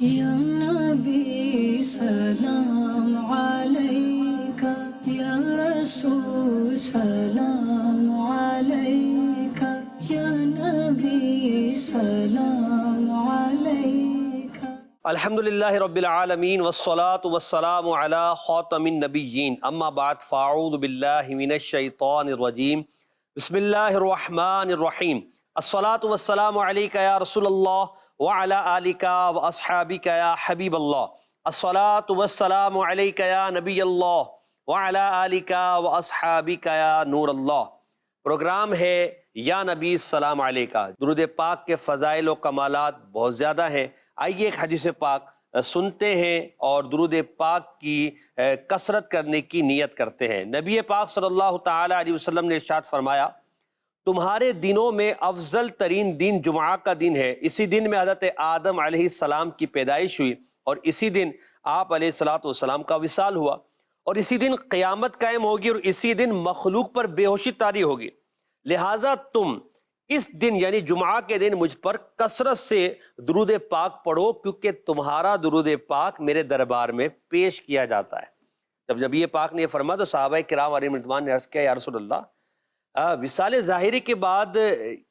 یا نبی سلام علیکہ، یا رسول سلام علیکہ، یا نبی سلام علیکہ۔ الحمدللہ رب العالمین والصلاة والسلام علی خاتم النبیین، اما بعد فاعوذ باللہ من الشیطان الرجیم، بسم اللہ الرحمن الرحیم۔ الصلاة والسلام علیکہ یا رسول اللہ وعلی آلکہ واصحابکہ یا حبیب اللہ۔ الصلاة والسلام علیکہ یا نبی اللہ وعلی آلکہ واصحابکہ یا نور اللہ۔ پروگرام ہے یا نبی السلام علیکہ۔ درود پاک کے فضائل و کمالات بہت زیادہ ہیں۔ آئیے ایک حدیث پاک سنتے ہیں اور درود پاک کی کثرت کرنے کی نیت کرتے ہیں۔ نبی پاک صلی اللہ تعالی علیہ وسلم نے ارشاد فرمایا، تمہارے دنوں میں افضل ترین دن جمعہ کا دن ہے۔ اسی دن میں حضرت آدم علیہ السلام کی پیدائش ہوئی، اور اسی دن آپ علیہ السلام کا وصال ہوا، اور اسی دن قیامت قائم ہوگی، اور اسی دن مخلوق پر بے ہوشی طاری ہوگی۔ لہٰذا تم اس دن یعنی جمعہ کے دن مجھ پر کثرت سے درود پاک پڑھو، کیونکہ تمہارا درود پاک میرے دربار میں پیش کیا جاتا ہے۔ جب نبی پاک نے یہ فرمایا تو صحابہ کرام علیہ رضوان نے عرض کیا، یا رسول اللہ، وصال ظاہری کے بعد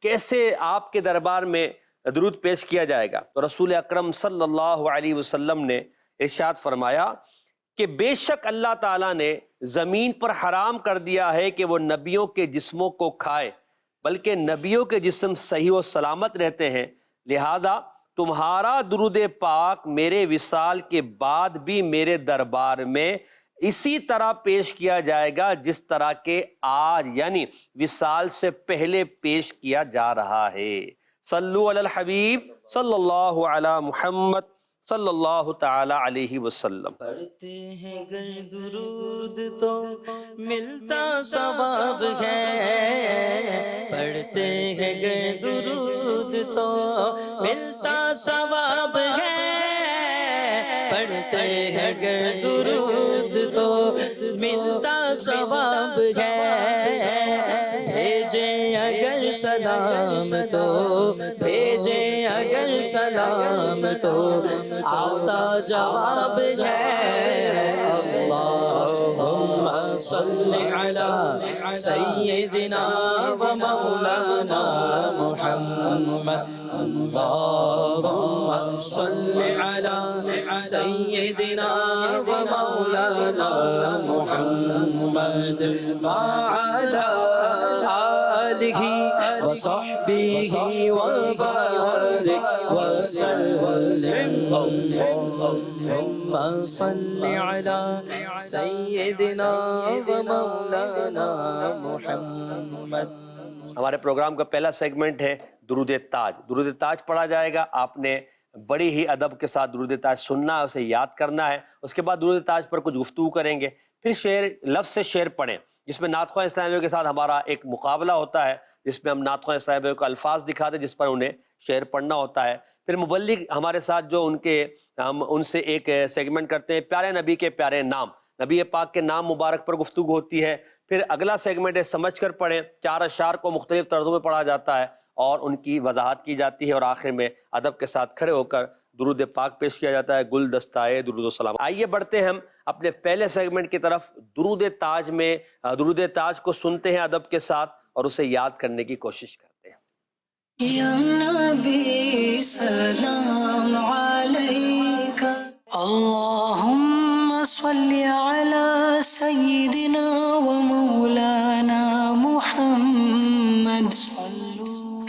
کیسے آپ کے دربار میں درود پیش کیا جائے گا؟ تو رسول اکرم صلی اللہ علیہ وسلم نے ارشاد فرمایا کہ بے شک اللہ تعالیٰ نے زمین پر حرام کر دیا ہے کہ وہ نبیوں کے جسموں کو کھائے، بلکہ نبیوں کے جسم صحیح و سلامت رہتے ہیں، لہذا تمہارا درود پاک میرے وصال کے بعد بھی میرے دربار میں اسی طرح پیش کیا جائے گا جس طرح کہ آج یعنی وصال سے پہلے پیش کیا جا رہا ہے۔ صلو علی الحبیب صلی اللہ علی محمد صلی اللہ تعالی علیہ وسلم۔ پڑھتے ہیں گر درود تو ملتا ثواب ہے، پڑھتے ہیں گر درود تو ملتا ثواب ہے، پڑھتے ہیں گر درود تو ملتا ثواب ہے۔ بھیجیں اگر سلام تو بھیجیں اگر سلام تو آتا جواب ہے۔ اللہم صلی علی سیدنا و مولانا محمد، اللہم صلی علی سیدنا و مولانا محمد وعلی آلہ وصحبہ وبارک وسلم۔ اللہم صلی علی سیدنا و مولانا محمد۔ ہمارے پروگرام کا پہلا سیگمنٹ ہے درود تاج۔ درود تاج پڑھا جائے گا، آپ نے بڑی ہی ادب کے ساتھ درود تاج سننا ہے، اسے یاد کرنا ہے۔ اس کے بعد درود تاج پر کچھ گفتگو کریں گے، پھر شعر لفظ سے شعر پڑھیں، جس میں نعت خواہ اسلامیہ کے ساتھ ہمارا ایک مقابلہ ہوتا ہے، جس میں ہم نعت خواہ اسلامیہ کو الفاظ دکھاتے ہیں جس پر انہیں شعر پڑھنا ہوتا ہے۔ پھر مبلغ ہمارے ساتھ جو ہم ان سے ایک سیگمنٹ کرتے ہیں پیارے نبی کے پیارے نام، نبی پاک کے نام مبارک پر گفتگو ہوتی ہے۔ پھر اگلا سیگمنٹ ہے سمجھ کر پڑھیں، 4 اشعار کو مختلف طرزوں میں پڑھا جاتا ہے اور ان کی وضاحت کی جاتی ہے، اور آخر میں ادب کے ساتھ کھڑے ہو کر درود پاک پیش کیا جاتا ہے، گل دستائے درود و سلام۔ آئیے بڑھتے ہیں ہم اپنے پہلے سیگمنٹ کی طرف۔ درود تاج میں درود تاج کو سنتے ہیں ادب کے ساتھ اور اسے یاد کرنے کی کوشش کرتے ہیں۔ یا نبی سلام علیکہ، اللہم صلی علی سیدنا و مولانا محمد،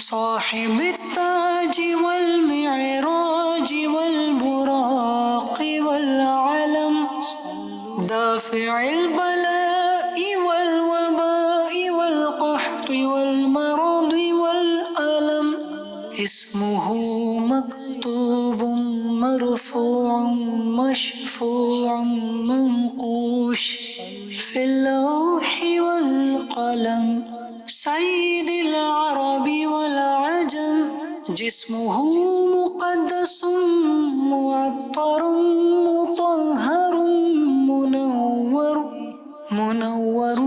صاحب التاج والمعراج والبراق والعلم، دافع البلاء والوباء والقحط والمرض والألم، اسمه مكتوب مرفوع مشفوع منقوش في اللوح والقلم، سيد العرب والعجم، جسمه مقدس معطر مطهر منور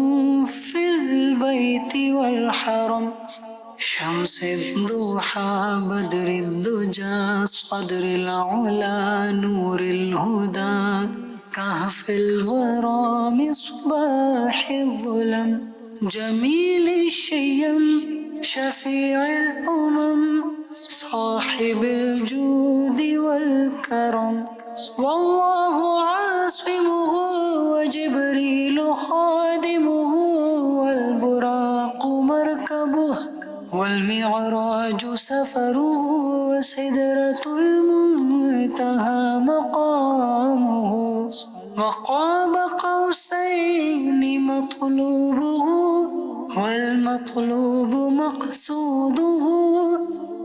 في البيت والحرم، شمس الضحى بدر الدجى صدر العلا نور الهدى كهف الورى مصباح الظلم جميل الشيم شفيع الأمم صاحب الجود والكرم والله عاصمه وجبريل خادمه والبراق مركبه والمعراج سفره وسدرة المنتهى مقامه وقاب قوسين مطلوبه والمطلوب مقصوده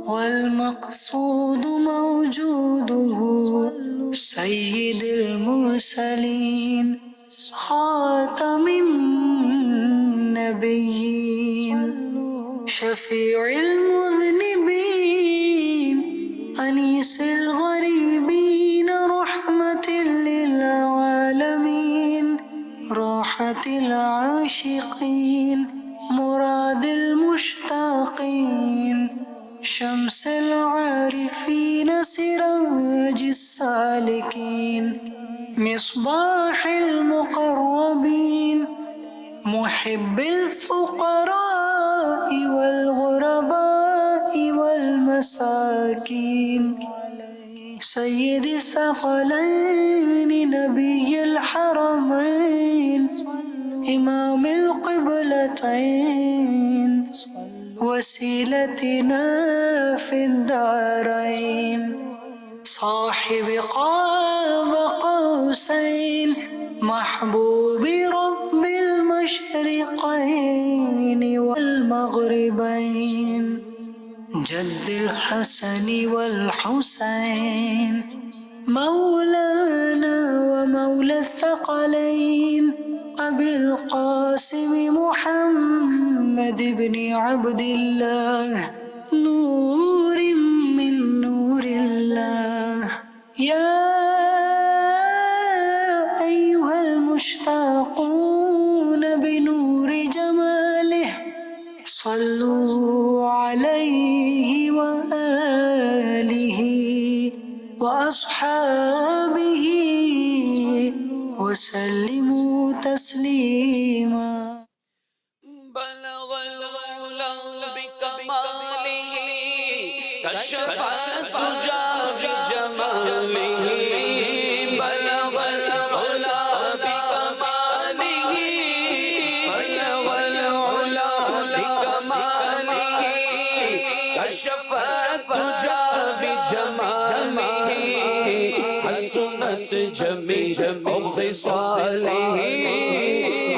والمقصود موجوده سيد المرسلين خاتم النبيين شفيع المذنبين أنيس الغريبين رحمة للعالمين راحة العاشقين مراد المشتاقين شمس العارفين سراج السالكين مصباح المقربين محب الفقراء والغرباء والمساكين سيد الثقلين نبي الحرمين إمام القبلتين وسيلتنا في الدارين صاحب قاب قوسين محبوب رب المشرقين والمغربين جد الحسن والحسين مولانا ومولى الثقلين أبي القاسم محمد بن عبد الله نور من نور الله يا أيها المشتاقون بنور جماله صلوا عليه وآله وأصحابه وسلموا تسليما بلغ العلا بكماله كشف الدجى بجماله بلغ العلا بكماله بلغ العلا بكماله كشف الدجى بجماله حسنت جميع خصاله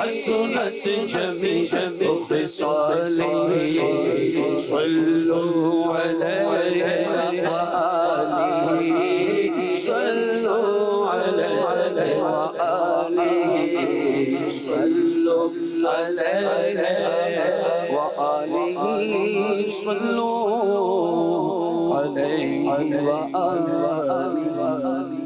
حسنت جميع خصاله صلوا عليه وآله صلوا عليه وآله صلوا عليه وآله صلوا عليه وآله.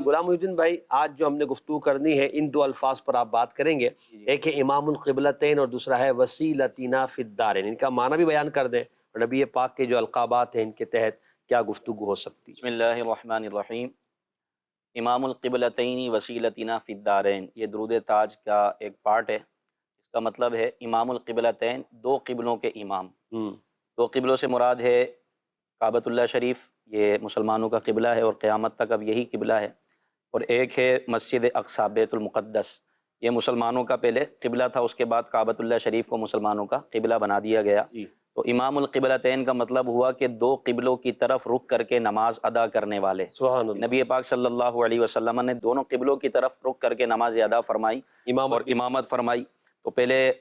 غلام محی الدین بھائی، آج جو ہم نے گفتگو کرنی ہے ان دو الفاظ پر آپ بات کریں گے، ایک ہے امام القبلتین اور دوسرا ہے وسیلتنا فی الدارین. ان کا معنی بھی بیان کر دیں اور نبی پاک کے جو القابات ہیں ان کے تحت کیا گفتگو ہو سکتی. بسم اللہ الرحمن الرحیم. امام القبلتین وسیلتنا فی الدارین، یہ درود تاج کا ایک پارٹ ہے. اس کا مطلب ہے امام القبلتین، دو قبلوں کے امام. دو قبلوں سے مراد ہے کعبۃ اللہ شریف، یہ مسلمانوں کا قبلہ ہے اور قیامت تک اب یہی قبلہ ہے. اور ایک ہے مسجد اقصی بیت المقدس، یہ مسلمانوں کا پہلے قبلہ تھا، اس کے بعد کعبۃ اللہ شریف کو مسلمانوں کا قبلہ بنا دیا گیا. تو امام القبلتین کا مطلب ہوا کہ دو قبلوں کی طرف رخ کر کے نماز ادا کرنے والے. سبحان اللہ. نبی پاک صلی اللہ علیہ وسلم نے دونوں قبلوں کی طرف رخ کر کے نماز ادا فرمائی اور امامت فرمائی. تو پہلے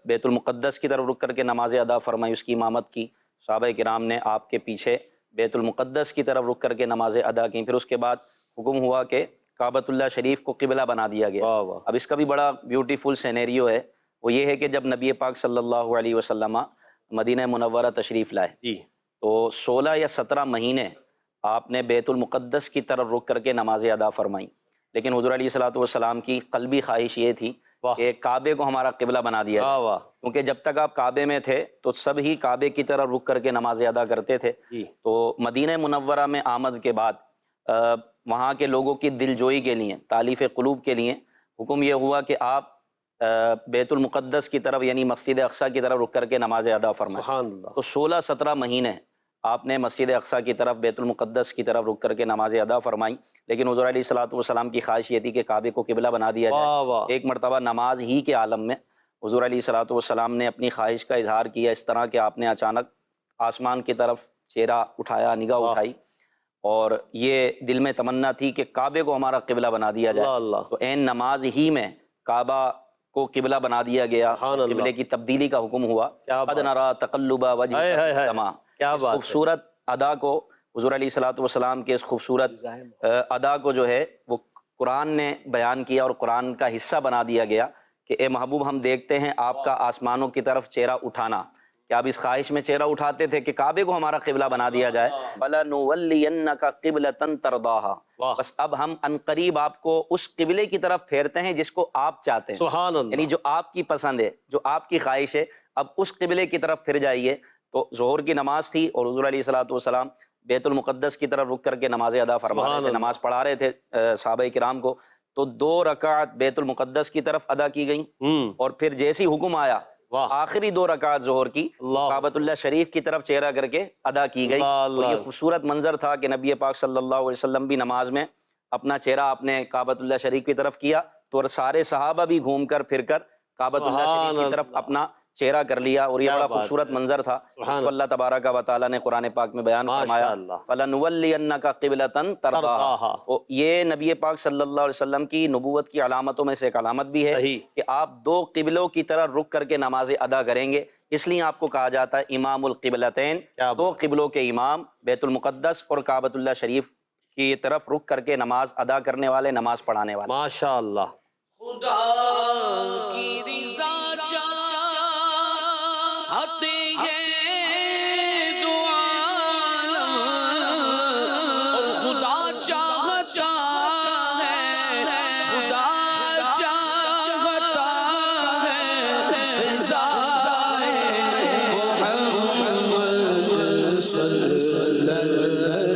بیت المقدس کی طرف رخ کر کے نماز ادا فرمائی، اس کی امامت کی. صحابہ کرام نے آپ کے پیچھے بیت المقدس کی طرف رخ کر کے نمازیں ادا کی. پھر اس کے بعد حکم ہوا کہ کعبۃ اللہ شریف کو قبلہ بنا دیا گیا. اب اس کا بھی بڑا بیوٹیفل سینیریو ہے، وہ یہ ہے کہ جب نبی پاک صلی اللہ علیہ وسلم مدینہ منورہ تشریف لائے تو 16 یا 17 مہینے آپ نے بیت المقدس کی طرف رخ کر کے نماز ادا فرمائی. لیکن حضور علیہ الصلوۃ والسلام کی قلبی خواہش یہ تھی کہ کعبے کو ہمارا قبلہ بنا دیا جائے، کیونکہ جب تک آپ کعبے میں تھے تو سب ہی کعبے کی طرف رخ کر کے نماز ادا کرتے تھے. تو مدینہ منورہ میں آمد کے بعد وہاں کے لوگوں کی دل جوئی کے لیے، تالیف قلوب کے لیے حکم یہ ہوا کہ آپ بیت المقدس کی طرف یعنی مسجد اقصیٰ کی طرف رک کر کے نماز ادا فرمائیں۔ سبحان اللہ۔ تو 16-17 مہینے آپ نے مسجد اقصیٰ کی طرف بیت المقدس کی طرف رک کر کے نماز ادا فرمائی، لیکن حضور علیہ الصلوۃ والسلام کی خواہش یہ تھی کہ کعبے کو قبلہ بنا دیا واہ جائے۔ واہ۔ ایک مرتبہ نماز ہی کے عالم میں حضور علیہ الصلوۃ والسلام نے اپنی خواہش کا اظہار کیا اس طرح کہ آپ نے اچانک آسمان کی طرف چہرہ اٹھایا، نگاہ واہ۔ اٹھائی، اور یہ دل میں تمنا تھی کہ کعبے کو ہمارا قبلہ بنا دیا جائے۔ اللہ اللہ۔ تو عین نماز ہی میں کعبہ کو قبلہ بنا دیا گیا، سبحان اللہ۔ قبلے کی تبدیلی کا حکم ہوا۔ کیا قد بات۔ نرا تقلب وجهك ہائے ہائے في ہائے، السماء۔ کیا اس بات ہے۔ خوبصورت ادا کو حضور علیہ الصلوۃ والسلام کے اس خوبصورت ادا کو جو ہے وہ قرآن نے بیان کیا اور قرآن کا حصہ بنا دیا گیا کہ اے محبوب ہم دیکھتے ہیں آپ کا آسمانوں کی طرف چہرہ اٹھانا، کہ آپ اس خواہش میں چہرہ اٹھاتے تھے کہ کعبے کو ہمارا قبلہ بنا دیا جائے۔ فَلَنُوَلِّيَنَّكَ قِبْلَةً تَرْضَاهَا، بس اب ہم عنقریب آپ کو اس قبلے کی طرف پھیرتے ہیں جس کو آپ چاہتے ہیں، سبحان اللہ۔ یعنی جو آپ کی پسند ہے، جو آپ کی خواہش ہے، اب اس قبلے کی طرف پھر جائیے۔ تو ظہر کی نماز تھی اور حضور علیہ الصلوۃ والسلام بیت المقدس کی طرف رک کر کے نماز ادا فرما رہے تھے، نماز پڑھا رہے تھے صحابہ کرام کو۔ تو 2 رکعت بیت المقدس کی طرف ادا کی گئیں، اور پھر جیسی حکم آیا آخری 2 رکعت ظہر کی کعبۃ اللہ شریف کی طرف چہرہ کر کے ادا کی گئی۔ اور یہ خوبصورت منظر تھا کہ نبی پاک صلی اللہ علیہ وسلم بھی نماز میں اپنا چہرہ آپ نے کعبۃ اللہ شریف کی طرف کیا، تو اور سارے صحابہ بھی گھوم کر پھر کر کعبۃ اللہ شریف کی طرف اپنا چہرہ کر لیا، اور یہ بڑا خوبصورت منظر تھا جس کو اللہ تبارک و تعالیٰ نے قرآن پاک میں بیان فرمایا، فَلَنُوَلِّيَنَّكَ قِبْلَةً تَرْضَاهَا۔ یہ نبی پاک صلی اللہ علیہ وسلم کی نبوت کی علامتوں میں سے ایک علامت بھی ہے کہ آپ 2 قبلوں کی طرح رک کر کے نماز ادا کریں گے، اس لیے آپ کو کہا جاتا ہے امام القبلتین، 2 قبلوں کے امام، بیت المقدس اور کعبۃ اللہ شریف کی طرف رک کر کے نماز ادا کرنے والے، نماز پڑھانے والے۔ ماشاء اللہ۔ خدا کی رضا چاہتے ہیں دو عالم، اور خدا چاہتا ہے، خدا چاہتا ہے رضا محمد صلی اللہ علیہ وسلم،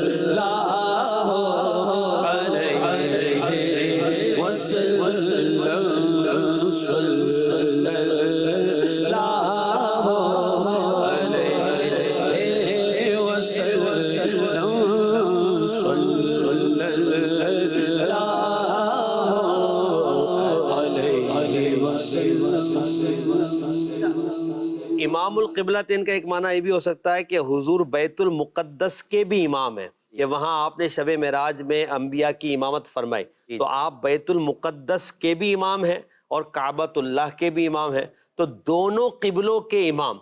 امام القبلتین کا ایک معنی یہ بھی ہو سکتا ہے کہ حضور بیت المقدس کے بھی امام ہیں، کہ وہاں آپ نے شب معراج میں انبیاء کی امامت فرمائی، تو آپ بیت المقدس کے بھی امام ہیں اور کعبۃ اللہ کے بھی امام ہیں، تو دونوں قبلوں کے امام،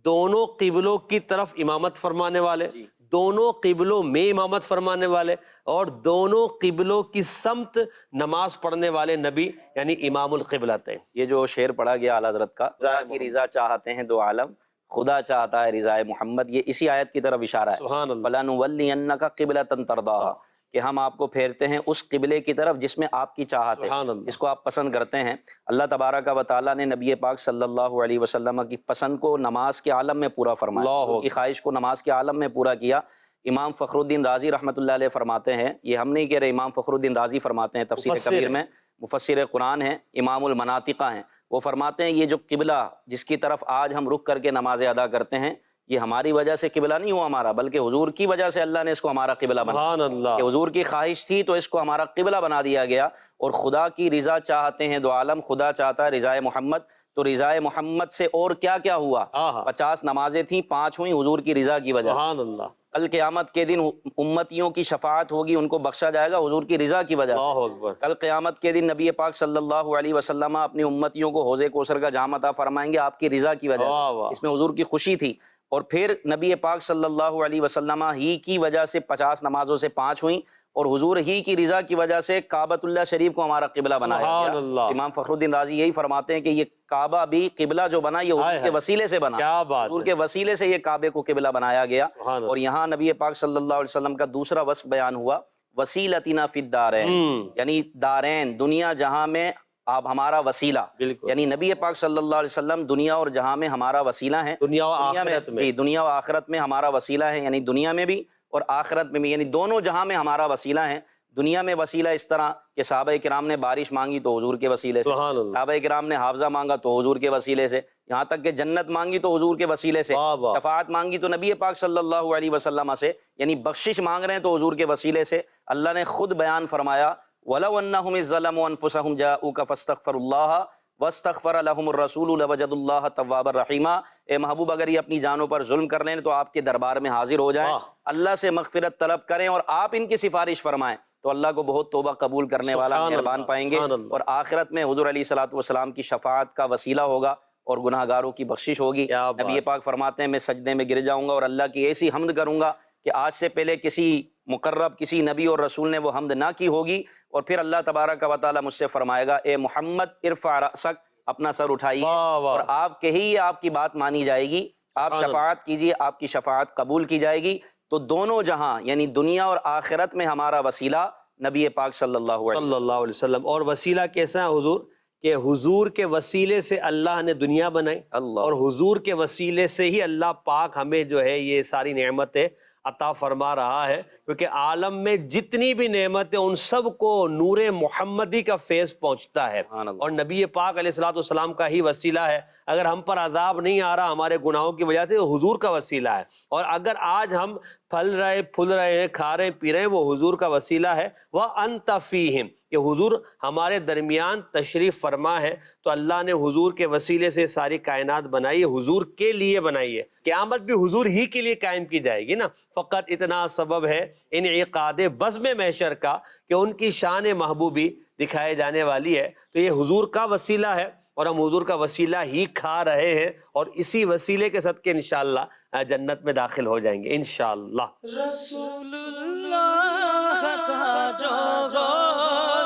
دونوں قبلوں کی طرف امامت فرمانے والے، دونوں قبلوں میں امامت فرمانے والے، اور دونوں قبلوں کی سمت نماز پڑھنے والے نبی، یعنی امام القبلتین۔ یہ جو شعر پڑھا گیا اعلیٰ حضرت کا، خدا کی رضا چاہتے ہیں 2 عالم، خدا چاہتا ہے رضا محمد، یہ اسی آیت کی طرف اشارہ ہے۔ سبحان اللہ۔ فَلَنُوَلِّيَنَّكَ قِبْلَةً تَرْضَاهَا، کہ ہم آپ کو پھیرتے ہیں اس قبلے کی طرف جس میں آپ کی چاہت ہے، سبحان اللہ۔ جس کو آپ پسند کرتے ہیں۔ اللہ تبارک و تعالیٰ نے نبی پاک صلی اللہ علیہ وسلم کی پسند کو نماز کے عالم میں پورا فرمایا، ان کی خواہش کو نماز کے عالم میں پورا کیا۔ امام فخر الدین رازی رحمۃ اللہ علیہ فرماتے ہیں، یہ ہم نہیں کہہ رہے، امام فخر الدین رازی فرماتے ہیں، تفسیر کبیر میں مفسر قرآن ہیں، امام المناطقہ ہیں، وہ فرماتے ہیں یہ جو قبلہ جس کی طرف آج ہم رک کر کے نماز ادا کرتے ہیں، یہ ہماری وجہ سے قبلہ نہیں ہوا ہمارا، بلکہ حضور کی وجہ سے اللہ نے اس کو ہمارا قبلہ بنا، سبحان اللہ۔ کہ حضور کی خواہش تھی تو اس کو ہمارا قبلہ بنا دیا گیا۔ اور خدا کی رضا چاہتے ہیں 2 عالم، خدا چاہتا ہے رضا محمد، تو رضا محمد سے اور کیا کیا ہوا؟ 50 نمازیں تھیں، 5 ہوئیں حضور کی رضا کی وجہ سے۔ سبحان اللہ۔ کل قیامت کے دن امتیوں کی شفاعت ہوگی، ان کو بخشا جائے گا حضور کی رضا کی وجہ سے۔ کل قیامت کے دن نبی پاک صلی اللہ علیہ وسلم اپنی امتیوں کو حوض کوثر کا جام عطا فرمائیں گے آپ کی رضا کی وجہ سے، اس میں حضور کی خوشی تھی۔ اور پھر نبی پاک صلی اللہ علیہ وسلم ہی کی وجہ سے 50 نمازوں سے 5 ہوئیں، اور حضور ہی کی رضا کی وجہ سے کعبۃ اللہ شریف کو ہمارا قبلہ بنایا گیا۔ امام فخر الدین رازی یہی فرماتے ہیں کہ یہ کعبہ بھی قبلہ جو بنا یہ حضور کے وسیلے سے بنا، حضور کے وسیلے سے یہ کعبے کو قبلہ بنایا گیا۔ اور یہاں نبی پاک صلی اللہ علیہ وسلم کا دوسرا وصف بیان ہوا، وسیلتنا فی الدارین، یعنی دارین، دنیا جہاں میں آپ ہمارا وسیلہ، یعنی نبی پاک صلی اللہ علیہ وسلم دنیا اور جہاں میں ہمارا وسیلہ ہیں، دنیا و آخرت میں، دنیا و آخرت میں ہمارا وسیلہ ہے، یعنی دنیا میں بھی اور آخرت میں بھی، یعنی دونوں جہاں میں ہمارا وسیلہ ہیں۔ دنیا میں وسیلہ اس طرح کہ صحابہ کرام نے بارش مانگی تو حضور کے وسیلے سے، سبحان اللہ، صحابہ کرام نے حافظہ مانگا تو حضور کے وسیلے سے، یہاں تک کہ جنت مانگی تو حضور کے وسیلے سے، واہ واہ، شفاعت مانگی تو نبی پاک صلی اللہ علیہ وسلم سے، یعنی بخشش مانگ رہے ہیں تو حضور کے وسیلے سے۔ اللہ نے خود بیان فرمایا وَلَوْ أَنَّهُمْ إِذ ظَّلَمُوا أَنفُسَهُمْ جَاءُوكَ فَاسْتَغْفَرُوا اللَّهَ وَاسْتَغْفَرَ لَهُمُ الرَّسُولُ لَوَجَدُوا اللَّهَ تَوَّابًا رَحِيمًا۔ اے محبوب اگر یہ اپنی جانوں پر ظلم کر لیں تو آپ کے دربار میں حاضر ہو جائیں، اللہ سے مغفرت طلب کریں اور آپ ان کی سفارش فرمائیں تو اللہ کو بہت توبہ قبول کرنے والا مہربان پائیں گے، اور آخرت میں حضور علیہ الصلوۃ والسلام کی شفاعت کا وسیلہ ہوگا اور گناہ گاروں کی بخشش ہوگی۔ نبی پاک فرماتے ہیں میں سجدے میں گر جاؤں گا اور اللہ کی ایسی حمد کروں گا کہ آج سے پہلے کسی مقرب، کسی نبی اور رسول نے وہ حمد نہ کی ہوگی، اور پھر اللہ تبارک و تعالیٰ مجھ سے فرمائے گا اے محمد ارفع رأسک، اپنا سر اٹھائیے، اور آپ کہیے آپ کی بات مانی جائے گی، آپ شفاعت کیجئے آپ کی شفاعت قبول کی جائے گی۔ تو دونوں جہاں یعنی دنیا اور آخرت میں ہمارا وسیلہ نبی پاک صلی اللہ علیہ وسلم۔ اور وسیلہ کیسا ہے حضور؟ کہ حضور کے وسیلے سے اللہ نے دنیا بنائی، اور حضور کے وسیلے سے ہی اللہ پاک ہمیں جو ہے یہ ساری نعمتیں عطا فرما رہا ہے، کیونکہ عالم میں جتنی بھی نعمتیں ان سب کو نور محمدی کا فیض پہنچتا ہے، اور نبی پاک علیہ الصلوۃ والسلام کا ہی وسیلہ ہے۔ اگر ہم پر عذاب نہیں آ رہا ہمارے گناہوں کی وجہ سے، وہ حضور کا وسیلہ ہے، اور اگر آج ہم پھل رہے پھل رہے ہیں، کھا رہے پی رہے ہیں، وہ حضور کا وسیلہ ہے۔ وَأَنْتَ فِيهِمْ، کہ حضور ہمارے درمیان تشریف فرما ہے، تو اللہ نے حضور کے وسیلے سے ساری کائنات بنائی ہے، حضور کے لیے بنائی ہے، قیامت بھی حضور ہی کے لیے قائم کی جائے گی نا۔ فقط اتنا سبب ہے انعقاد بزم محشر کا کہ ان کی شان محبوبی دکھائے جانے والی ہے، تو یہ حضور کا وسیلہ ہے، اور ہم حضور کا وسیلہ ہی کھا رہے ہیں، اور اسی وسیلے کے صدقے انشاءاللہ جنت میں داخل ہو جائیں گے انشاءاللہ۔ رسول اللہ کا جو ہو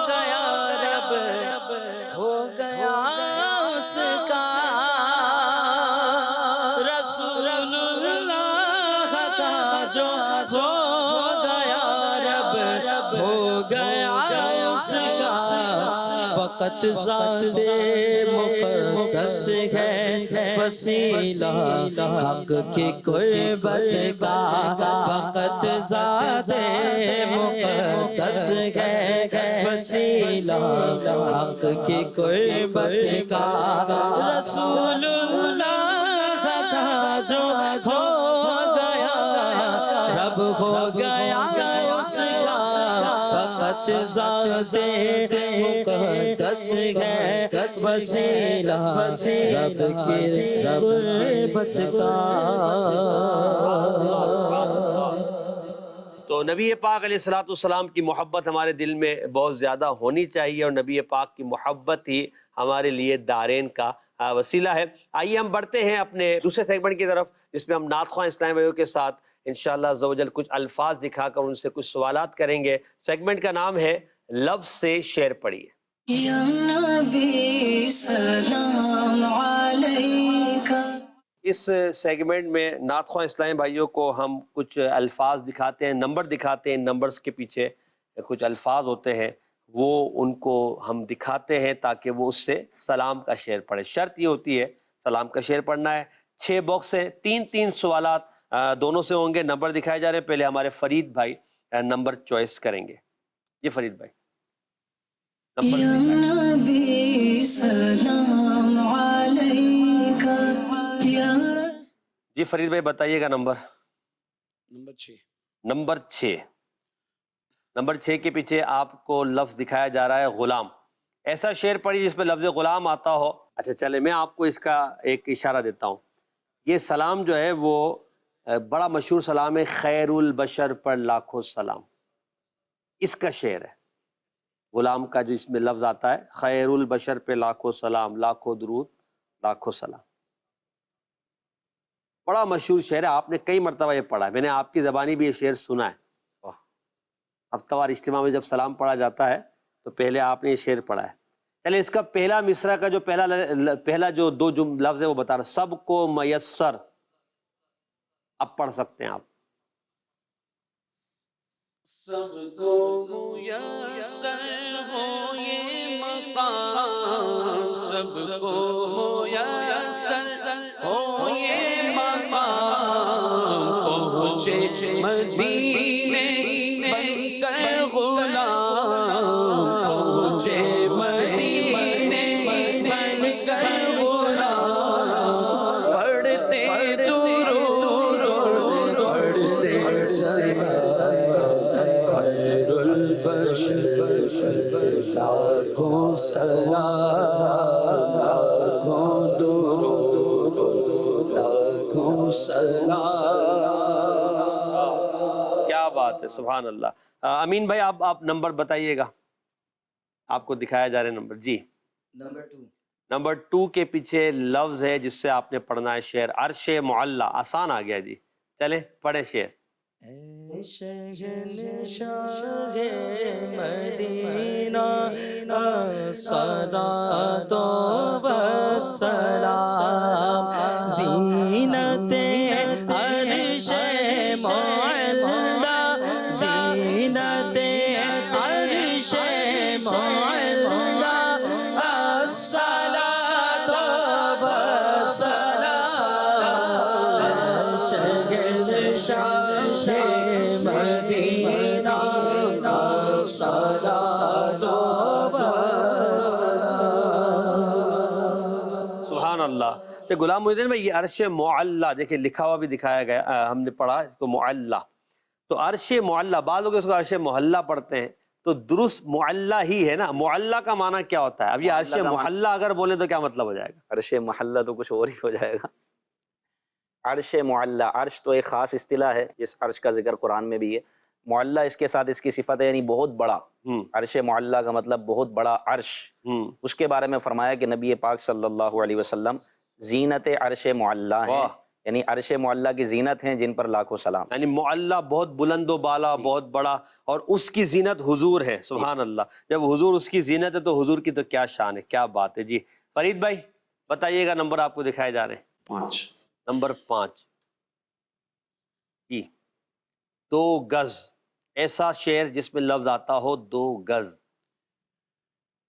گیا رب ہو گیا اس کا، رسول اللہ کا جو ہو گیا رب ہو گیا اس کا، فقط ذات مقدس ہے وسیلہ حق کی قربت کا، فقط ذات مقدس ہے وسیلہ حق کی قربت کا، رسول اللہ کا جو ہو گیا رب ہو گیا اس کا، فقط ذات مقدس ہے وسیلہ رب کی قربت کا۔ تو نبی پاک علیہ الصلوۃ والسلام کی محبت ہمارے دل میں بہت زیادہ ہونی چاہیے، اور نبی پاک کی محبت ہی ہمارے لیے دارین کا وسیلہ ہے۔ آئیے ہم بڑھتے ہیں اپنے دوسرے سیگمنٹ کی طرف، جس میں ہم نعت خواں اسلام بھائیوں کے ساتھ انشاءاللہ عز و جل کچھ الفاظ دکھا کر ان سے کچھ سوالات کریں گے۔ سیگمنٹ کا نام ہے لفظ سے شعر پڑھیے۔ یا نبی سلام علیکہ۔ اس سیگمنٹ میں نعت خواں اسلامی بھائیوں کو ہم کچھ الفاظ دکھاتے ہیں، نمبر دکھاتے ہیں، نمبرز کے پیچھے کچھ الفاظ ہوتے ہیں، وہ ان کو ہم دکھاتے ہیں تاکہ وہ اس سے سلام کا شعر پڑھے۔ شرط یہ ہوتی ہے سلام کا شعر پڑھنا ہے۔ 6 باکس ہیں، 3 سوالات دونوں سے ہوں گے، نمبر دکھائے جا رہے ہیں۔ پہلے ہمارے فرید بھائی نمبر چوائس کریں گے۔ یہ فرید بھائی نمبر یا نبی سلام علیکہ یا جی فرید بھائی بتائیے گا نمبر۔ نمبر 6 نمبر 6 کے پیچھے آپ کو لفظ دکھایا جا رہا ہے غلام۔ ایسا شعر پڑھی جس پہ لفظ غلام آتا ہو۔ اچھا چلے میں آپ کو اس کا ایک اشارہ دیتا ہوں۔ یہ سلام جو ہے وہ بڑا مشہور سلام ہے، خیر البشر پر لاکھوں سلام، اس کا شعر ہے۔ غلام کا جو اس میں لفظ آتا ہے، خیر البشر پہ لاکھوں سلام، لاکھوں درود لاکھوں سلام، بڑا مشہور شعر ہے۔ آپ نے کئی مرتبہ یہ پڑھا ہے، میں نے آپ کی زبانی بھی یہ شعر سنا ہے۔ ہفتہ اجتماع میں جب سلام پڑھا جاتا ہے تو پہلے آپ نے یہ شعر پڑھا ہے۔ چلے اس کا پہلا مصرع کا جو پہلا جو 2 لفظ ہے وہ بتا رہا، سب کو میسر۔ اب پڑھ سکتے ہیں آپ۔ سب کو میسر ہو یہ مقام، سب کو میسر ہو یہ مقام، پہنچے مدینہ لاکھوں سلام لاکھوں درود لاکھوں سلام. کیا بات ہے، سبحان اللہ. امین بھائی آپ نمبر بتائیے گا، آپ کو دکھایا جا رہا ہے نمبر. جی نمبر 2 کے پیچھے لفظ ہے جس سے آپ نے پڑھنا ہے شعر. عرش معلی، آسان آ گیا جی. چلے پڑھیں شعر. اے شہنشاہ مدینہ الصلاۃ والسلام زینت عرش معلی زینت عرش معلی الصلاۃ والسلام شہنشاہ مدینہ الصلاۃ والسلام. سبحان اللہ. تو غلام محی الدین بھائی یہ عرش معلی دیکھیں لکھا ہوا بھی دکھایا گیا، ہم نے پڑھا اس کو معلی. تو عرش معلی، بعض لوگ اس کو عرش محلہ پڑھتے ہیں، تو درست معلی ہی ہے نا. معلی کا معنی کیا ہوتا ہے؟ اب یہ عرش محلی اگر بولیں تو کیا مطلب ہو جائے گا؟ عرش محلہ تو کچھ اور ہی ہو جائے گا. عرش معلی، عرش تو ایک خاص اصطلاح ہے جس عرش کا ذکر قرآن میں بھی ہے. معلی اس کے ساتھ اس کی صفت ہے، یعنی بہت بڑا. عرش معلی کا مطلب بہت بڑا عرش. اس کے بارے میں فرمایا کہ نبی پاک صلی اللہ علیہ وسلم زینت عرش معلی ہیں، یعنی عرش معلی کی زینت ہیں جن پر لاکھوں سلام. یعنی معلی بہت بلند و بالا، بہت بڑا، اور اس کی زینت حضور ہے. سبحان اللہ. جب حضور اس کی زینت ہے تو حضور کی تو کیا شان ہے، کیا بات ہے. جی فرید بھائی بتائیے گا، نمبر آپ کو دکھائے جا رہے ہیں. 5. نمبر 5 جی. 2 گز، ایسا شعر جس میں لفظ آتا ہو 2 گز.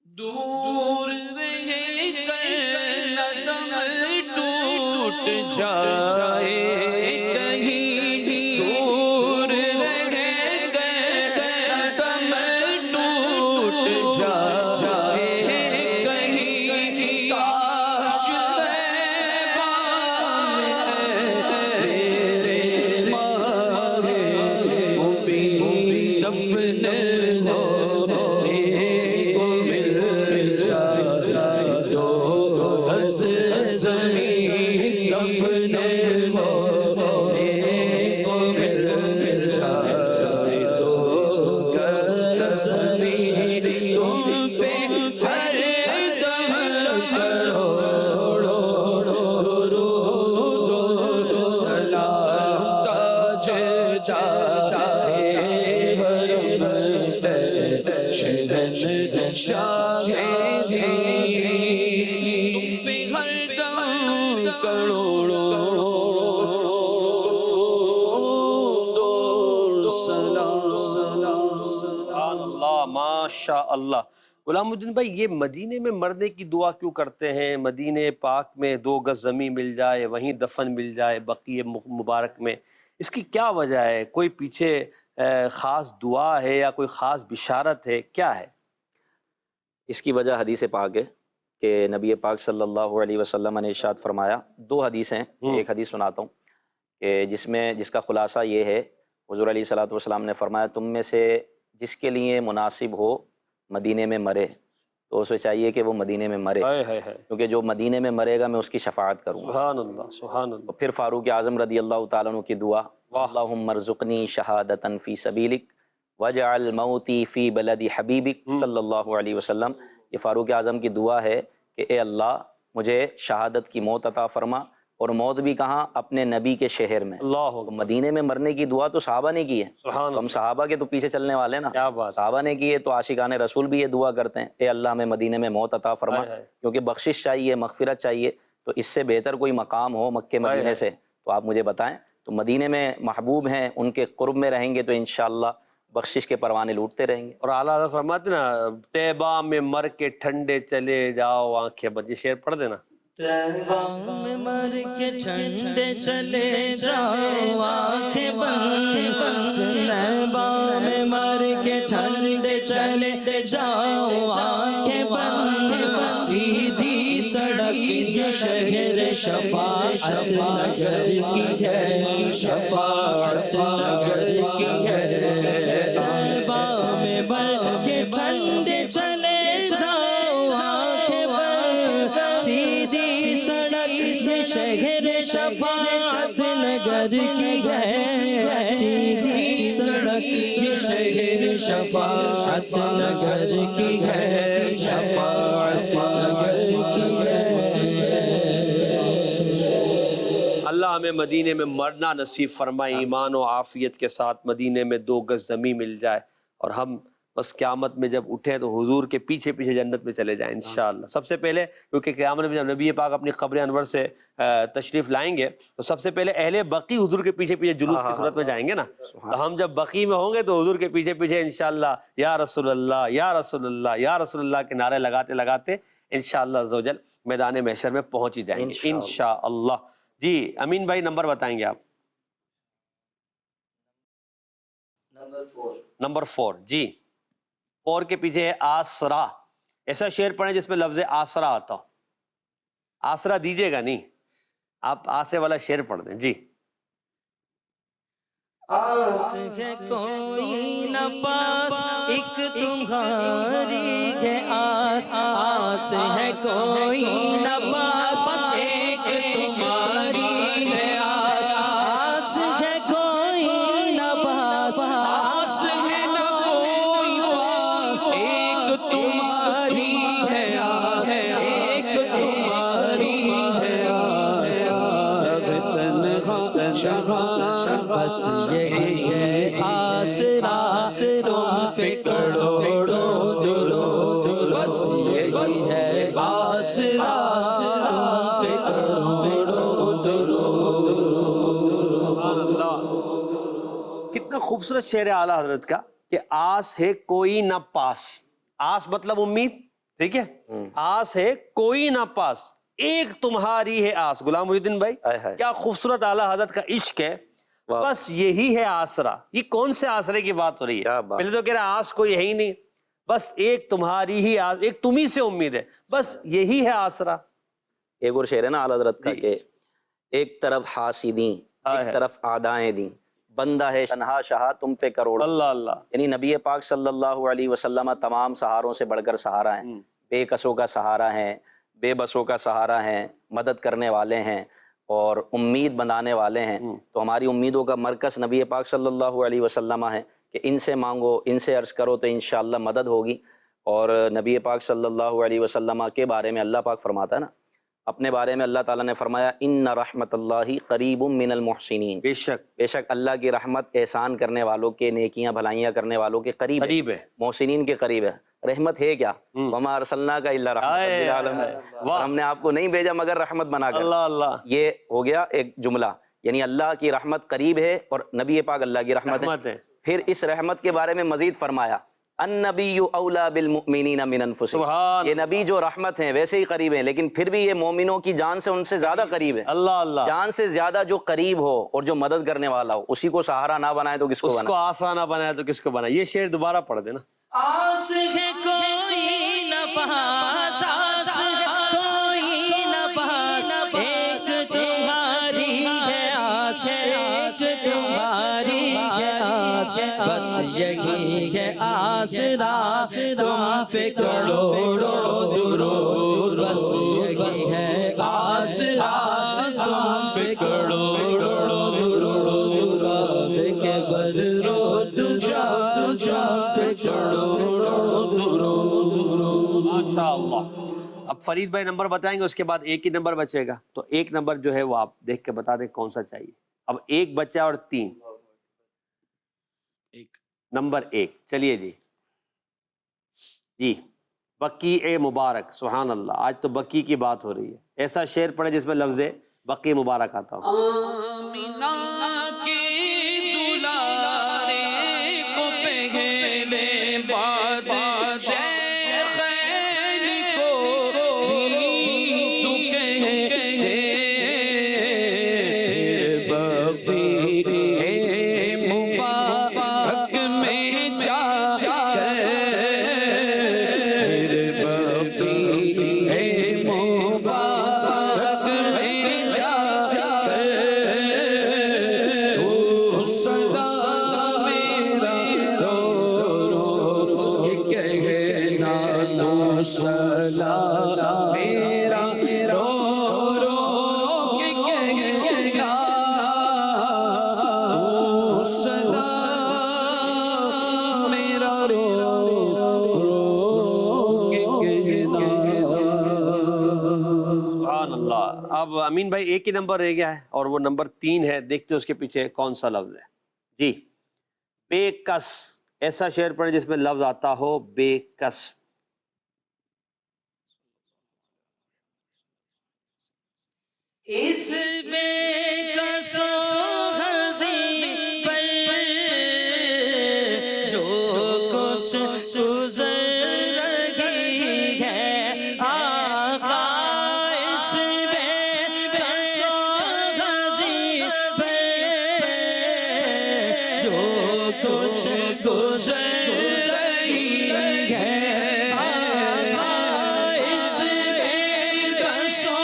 دور رہے کر قدم ٹوٹ جائے کہیں، دور رہے کر قدم ٹوٹ جائے کہیں، کاش میرے ماہ مبین دفن ماشاء اللہ. غلام الدین بھائی یہ مدینے میں مرنے کی دعا کیوں کرتے ہیں؟ مدینے پاک میں 2 گز زمین مل جائے، وہیں دفن مل جائے بقیع مبارک میں، اس کی کیا وجہ ہے؟ کوئی پیچھے خاص دعا ہے یا کوئی خاص بشارت ہے، کیا ہے؟ اس کی وجہ حدیث پاک ہے کہ نبی پاک صلی اللہ علیہ وسلم نے ارشاد فرمایا. 2 حدیث ہیں، ایک حدیث سناتا ہوں کہ جس کا خلاصہ یہ ہے، حضور علیہ الصلوۃ والسلام نے فرمایا تم میں سے جس کے لیے مناسب ہو مدینے میں مرے تو اسے چاہیے کہ وہ مدینے میں مرے، کیونکہ جو مدینے میں مرے گا میں اس کی شفاعت کروں گا. سبحان اللہ سبحان اللہ. پھر فاروق اعظم رضی اللہ تعالیٰ عنہ کی دعا، اللہم ارزقنی شہادتا فی سبیلک وجعل موتی فی بلد حبیبک صلی اللہ علیہ وسلم. یہ فاروق اعظم کی دعا ہے کہ اے اللہ مجھے شہادت کی موت عطا فرما، اور موت بھی کہاں؟ اپنے نبی کے شہر میں. تو مدینے میں مرنے کی دعا تو صحابہ نے کی ہے، ہم صحابہ کے تو پیچھے چلنے والے نا، صحابہ نے کی ہے تو عاشقان رسول بھی یہ دعا کرتے ہیں، اے اللہ ہمیں مدینے میں موت عطا فرما، کیونکہ بخشش چاہیے، مغفرت چاہیے. تو اس سے بہتر کوئی مقام ہو مکے مدینے سے تو آپ مجھے بتائیں. تو مدینے میں محبوب ہیں، ان کے قرب میں رہیں گے تو انشاءاللہ بخشش کے پروانے لوٹتے رہیں گے. اور اعلیٰ حضرت فرماتے نا، طیبہ میں مر کے ٹھنڈے چلے جاؤ آنکھیں بند. یہ شعر پڑھ دینا. طیبہ میں مر کے ٹھنڈے چلے جاؤ آنکھیں بند، طیبہ میں مر کے ٹھنڈے چلے جاؤ آنکھیں بند، سیدھی سڑک شہر شفاعت نگر کی ہے، شفاعت نگر کی ہے. طیبہ میں مر کے ٹھنڈے اگر کی ہے شفاعت اگر کی ہے۔ اللہ ہمیں مدینے میں مرنا نصیب فرمائے، ایمان و عافیت کے ساتھ مدینے میں 2 گز زمین مل جائے، اور ہم بس قیامت میں جب اٹھیں تو حضور کے پیچھے پیچھے جنت میں چلے جائیں انشاءاللہ۔ سب سے پہلے کیونکہ قیامت میں جب نبی پاک اپنی قبر انور سے تشریف لائیں گے تو سب سے پہلے اہل بقی حضور کے پیچھے پیچھے جلوس کی صورت میں جائیں گے نا، تو ہم جب بقی میں ہوں گے تو حضور کے پیچھے پیچھے انشاءاللہ یا رسول اللہ یا رسول اللہ یا رسول اللہ کے نعرے لگاتے لگاتے انشاءاللہ عز و جل میدان محشر میں پہنچ ہی جائیں گے انشاءاللہ۔ جی امین بھائی نمبر بتائیں گے آپ؟ نمبر 4 جی، 4 کے پیچھے ہے آسرا۔ ایسا شعر پڑھیں جس میں لفظ آسرا آتا ہو۔ آسرا دیجیے گا نہیں، آپ آسرے والا شعر پڑھ دیں جی۔ آس ہے کوئی نہ پاس ایک تمہاری ہے آس، آس ہے کوئی نہ پاس بس ایک تمہاری ہے آس، آس ہے کوئی نہ پاس، آس ہے نہ کوئی پاس ایک تمہاری ہے آس، ایک تمہاری ہے آس، تنہا شہاں بس یہی ہے آسرا تم پہ کروڑوں درود، بس یہی ہے آسرا تم پہ کروڑوں درود۔ سبحان اللہ، کتنا خوبصورت شعر ہے اعلیٰ حضرت کا کہ آس ہے کوئی نہ پاس۔ آس مطلب امید، ٹھیک ہے، آس ہے کوئی نہ پاس ایک تمہاری ہے آس۔ غلام محی الدین بھائی کیا خوبصورت اعلیٰ حضرت کا عشق ہے، بس یہی ہے آسرا۔ یہ کون سے آسرے کی بات ہو رہی ہے؟ پہلے تو کہہ رہا آس کوئی ہے ہی نہیں، بس ایک تمہاری ہی آس، ایک تمہیں سے امید ہے، بس یہی ہے آسرا۔ ایک اور شعر ہے نا اعلیٰ حضرت کا کہ ایک طرف حاسدیں ایک طرف اعدائیں دیں، بندہ ہے تنہا شاہ تم پہ کروڑ۔ اللہ اللہ، یعنی نبی پاک صلی اللہ علیہ وسلم تمام سہاروں سے بڑھ کر سہارا ہیں، بے کسوں کا سہارا ہیں، بے بسوں کا سہارا ہیں، مدد کرنے والے ہیں اور امید بنانے والے ہیں۔ تو ہماری امیدوں کا مرکز نبی پاک صلی اللہ علیہ وسلم ہے کہ ان سے مانگو، ان سے عرض کرو تو انشاءاللہ مدد ہوگی۔ اور نبی پاک صلی اللہ علیہ وسلم کے بارے میں اللہ پاک فرماتا ہے نا، اپنے بارے میں اللہ تعالیٰ نے فرمایا ان رحمت اللہ قریب من المحسنین، بے شک اللہ کی رحمت احسان کرنے والوں کے، نیکیاں بھلائیاں کرنے والوں کے قریب ہے، محسنین کے قریب ہے۔ رحمت ہے کیا؟ وما ارسلناک الا رحمۃ للعالمین، ہم نے آپ کو نہیں بھیجا مگر رحمت بنا کر۔ یہ ہو گیا ایک جملہ، یعنی اللہ کی رحمت قریب ہے اور نبی پاک اللہ کی رحمت ہے۔ پھر اس رحمت کے بارے میں مزید فرمایا النبی اولا بالمؤمنین من انفسہم، یہ نبی جو رحمت ہیں ویسے ہی قریب ہیں، لیکن پھر بھی یہ مومنوں کی جان سے ان سے زیادہ قریب ہے۔ اللہ، جان سے زیادہ جو قریب ہو اور جو مدد کرنے والا ہو، اسی کو سہارا نہ بنائے تو کس کو بنائے؟ اس کو آسرا نہ بنائے تو کس کو بنائے؟ یہ شعر دوبارہ پڑھ دینا۔ آس ہے کوئی نہ پاس، آس ہے کوئی نہ پاس ایک تمہاری ہے آس، ایک تمہاری ہے آس، بس یہی ہے آسرا تم پہ کروڑوں درود، بس یہی ہے آسرا تم پہ کروڑوں درود، کعبے کے بدرو تجھا پہ کروڑوں درود۔ ماشاءاللہ۔ اب فرید بھائی نمبر بتائیں گے، اس کے بعد ایک ہی نمبر بچے گا، تو ایک نمبر جو ہے وہ آپ دیکھ کے بتا دیں کون سا چاہیے۔ اب ایک بچہ اور 3 نمبر 1 چلیے جی۔ جی بقی اے مبارک، سبحان اللہ، آج تو بقی کی بات ہو رہی ہے۔ ایسا شعر پڑھے جس میں لفظ بقی مبارک آتا ہو۔ آمینہ کے دلارے کو پہلے بات شیخین کو بھی تو کہے بقی اے مبارک میں جا کر، بقی اے مبارک میں جا کر تو صدا میرا رو رو یہ کہنا، تو صدا میرا رو رو یہ کہنا، تو صدا میرا رو رو اب امین بھائی ایک ہی نمبر رہ گیا ہے اور وہ نمبر 3 ہے، دیکھتے اس کے پیچھے کون سا لفظ ہے جی۔ بے کس، ایسا شعر پڑھیں جس میں لفظ آتا ہو بے کس۔ اس بے کس و حزین پر جو کچھ گزر رہی ہے آقا، اس بے کس و حزین پر جو کچھ گزر رہی ہے آقا، اس بے کس و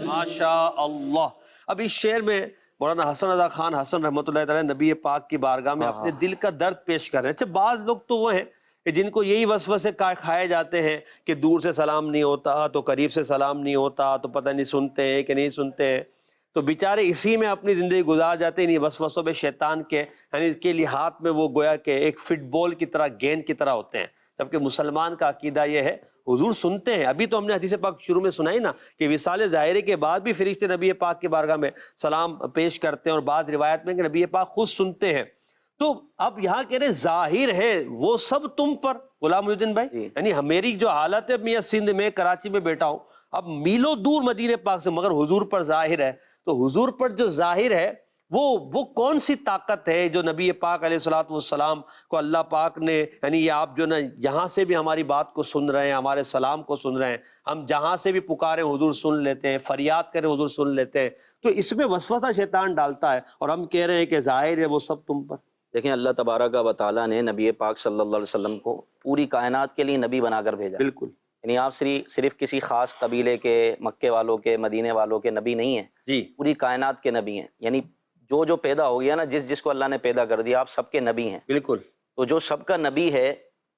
ماشاء اللہ۔ اب اس شعر میں مولانا حسن رضا خان حسن رحمۃ اللہ تعالی نبی پاک کی بارگاہ میں اپنے دل کا درد پیش کر رہے ہیں۔ اچھا بعض لوگ تو وہ ہیں کہ جن کو یہی وسوسے کھائے جاتے ہیں کہ دور سے سلام نہیں ہوتا تو قریب سے سلام نہیں ہوتا تو پتہ نہیں سنتے ہیں کہ نہیں سنتے ہیں، تو بیچارے اسی میں اپنی زندگی گزار جاتے ہیں، انہیں وسوسوں میں شیطان کے یعنی کے لیے ہاتھ میں وہ گویا کہ ایک فٹ بال کی طرح گیند کی طرح ہوتے ہیں، جبکہ مسلمان کا عقیدہ یہ ہے حضور سنتے ہیں۔ ابھی تو ہم نے حدیث پاک شروع میں سنائی نا کہ وصال ظاہری کے بعد بھی فرشتے نبی پاک کی بارگاہ میں سلام پیش کرتے ہیں، اور بعض روایت میں کہ نبی پاک خود سنتے ہیں۔ تو اب یہاں کہہ رہے ظاہر ہے وہ سب تم پر غلام محی الدین بھائی، یعنی میری جو حالت ہے میں سندھ میں کراچی میں بیٹھا ہوں، اب میلوں دور مدینے پاک سے، مگر حضور پر ظاہر ہے۔ تو حضور پر جو ظاہر ہے وہ کون سی طاقت ہے جو نبی پاک علیہ الصلوۃ والسلام کو اللہ پاک نے یعنی یہ آپ جو نا یہاں سے بھی ہماری بات کو سن رہے ہیں، ہمارے سلام کو سن رہے ہیں، ہم جہاں سے بھی پکاریں حضور سن لیتے ہیں، فریاد کریں حضور سن لیتے ہیں، تو اس میں وسوسہ شیطان ڈالتا ہے اور ہم کہہ رہے ہیں کہ ظاہر ہے وہ سب تم پر۔ دیکھیں اللہ تبارک و تعالیٰ نے نبی پاک صلی اللہ علیہ وسلم کو پوری کائنات کے لیے نبی بنا کر بھیجا۔ بالکل، یعنی آپ صرف کسی خاص قبیلے کے، مکے والوں کے، مدینے والوں کے نبی نہیں ہیں جی، پوری کائنات کے نبی ہیں۔ یعنی جو پیدا ہو گیا نا، جس کو اللہ نے پیدا کر دیا، آپ سب کے نبی ہیں۔ بالکل، تو جو سب کا نبی ہے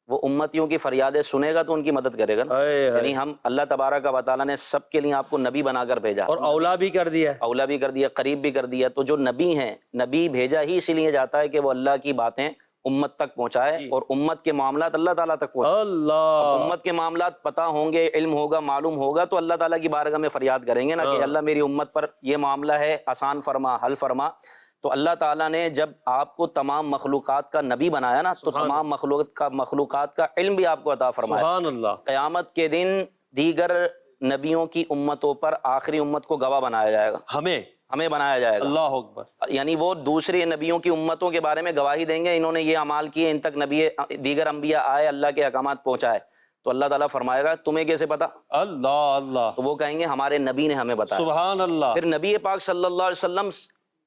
وہ امتیوں کی فریادیں سنے گا تو ان کی مدد کرے گا نا۔ یعنی ہم اللہ تبارک و تعالیٰ نے سب کے لیے آپ کو نبی بنا کر بھیجا، اور اولا بھی کر دیا، اولا بھی کر دیا، قریب بھی کر دیا۔ تو جو نبی ہیں، نبی بھیجا ہی اسی لیے جاتا ہے کہ وہ اللہ کی باتیں امت تک پہنچائے اور امت کے معاملات اللہ تعالیٰ تک پہنچائے۔ اللہ، امت کے معاملات پتہ ہوں گے، علم ہوگا، معلوم ہوگا تو اللہ تعالیٰ کی بارگاہ میں فریاد کریں گے نا کہ اللہ میری امت پر یہ معاملہ ہے، آسان فرما، حل فرما۔ تو اللہ تعالیٰ نے جب آپ کو تمام مخلوقات کا نبی بنایا نا تو تمام مخلوقات کا علم بھی آپ کو عطا فرمایا۔ سبحان اللہ۔ قیامت کے دن دیگر نبیوں کی امتوں پر آخری امت کو گواہ بنایا جائے گا، ہمیں بنایا جائے گا۔ اللہ اکبر۔ یعنی وہ دوسرے نبیوں کی امتوں کے بارے میں گواہی دیں گے، انہوں نے یہ اعمال کیے، ان تک دیگر انبیاء آئے، اللہ کے احکامات پہنچائے، تو اللہ تعالیٰ فرمائے گا تمہیں کیسے پتا؟ اللہ اللہ، تو وہ کہیں گے ہمارے نبی نے ہمیں بتایا۔ سبحان اللہ۔ پھر نبی پاک صلی اللہ علیہ وسلم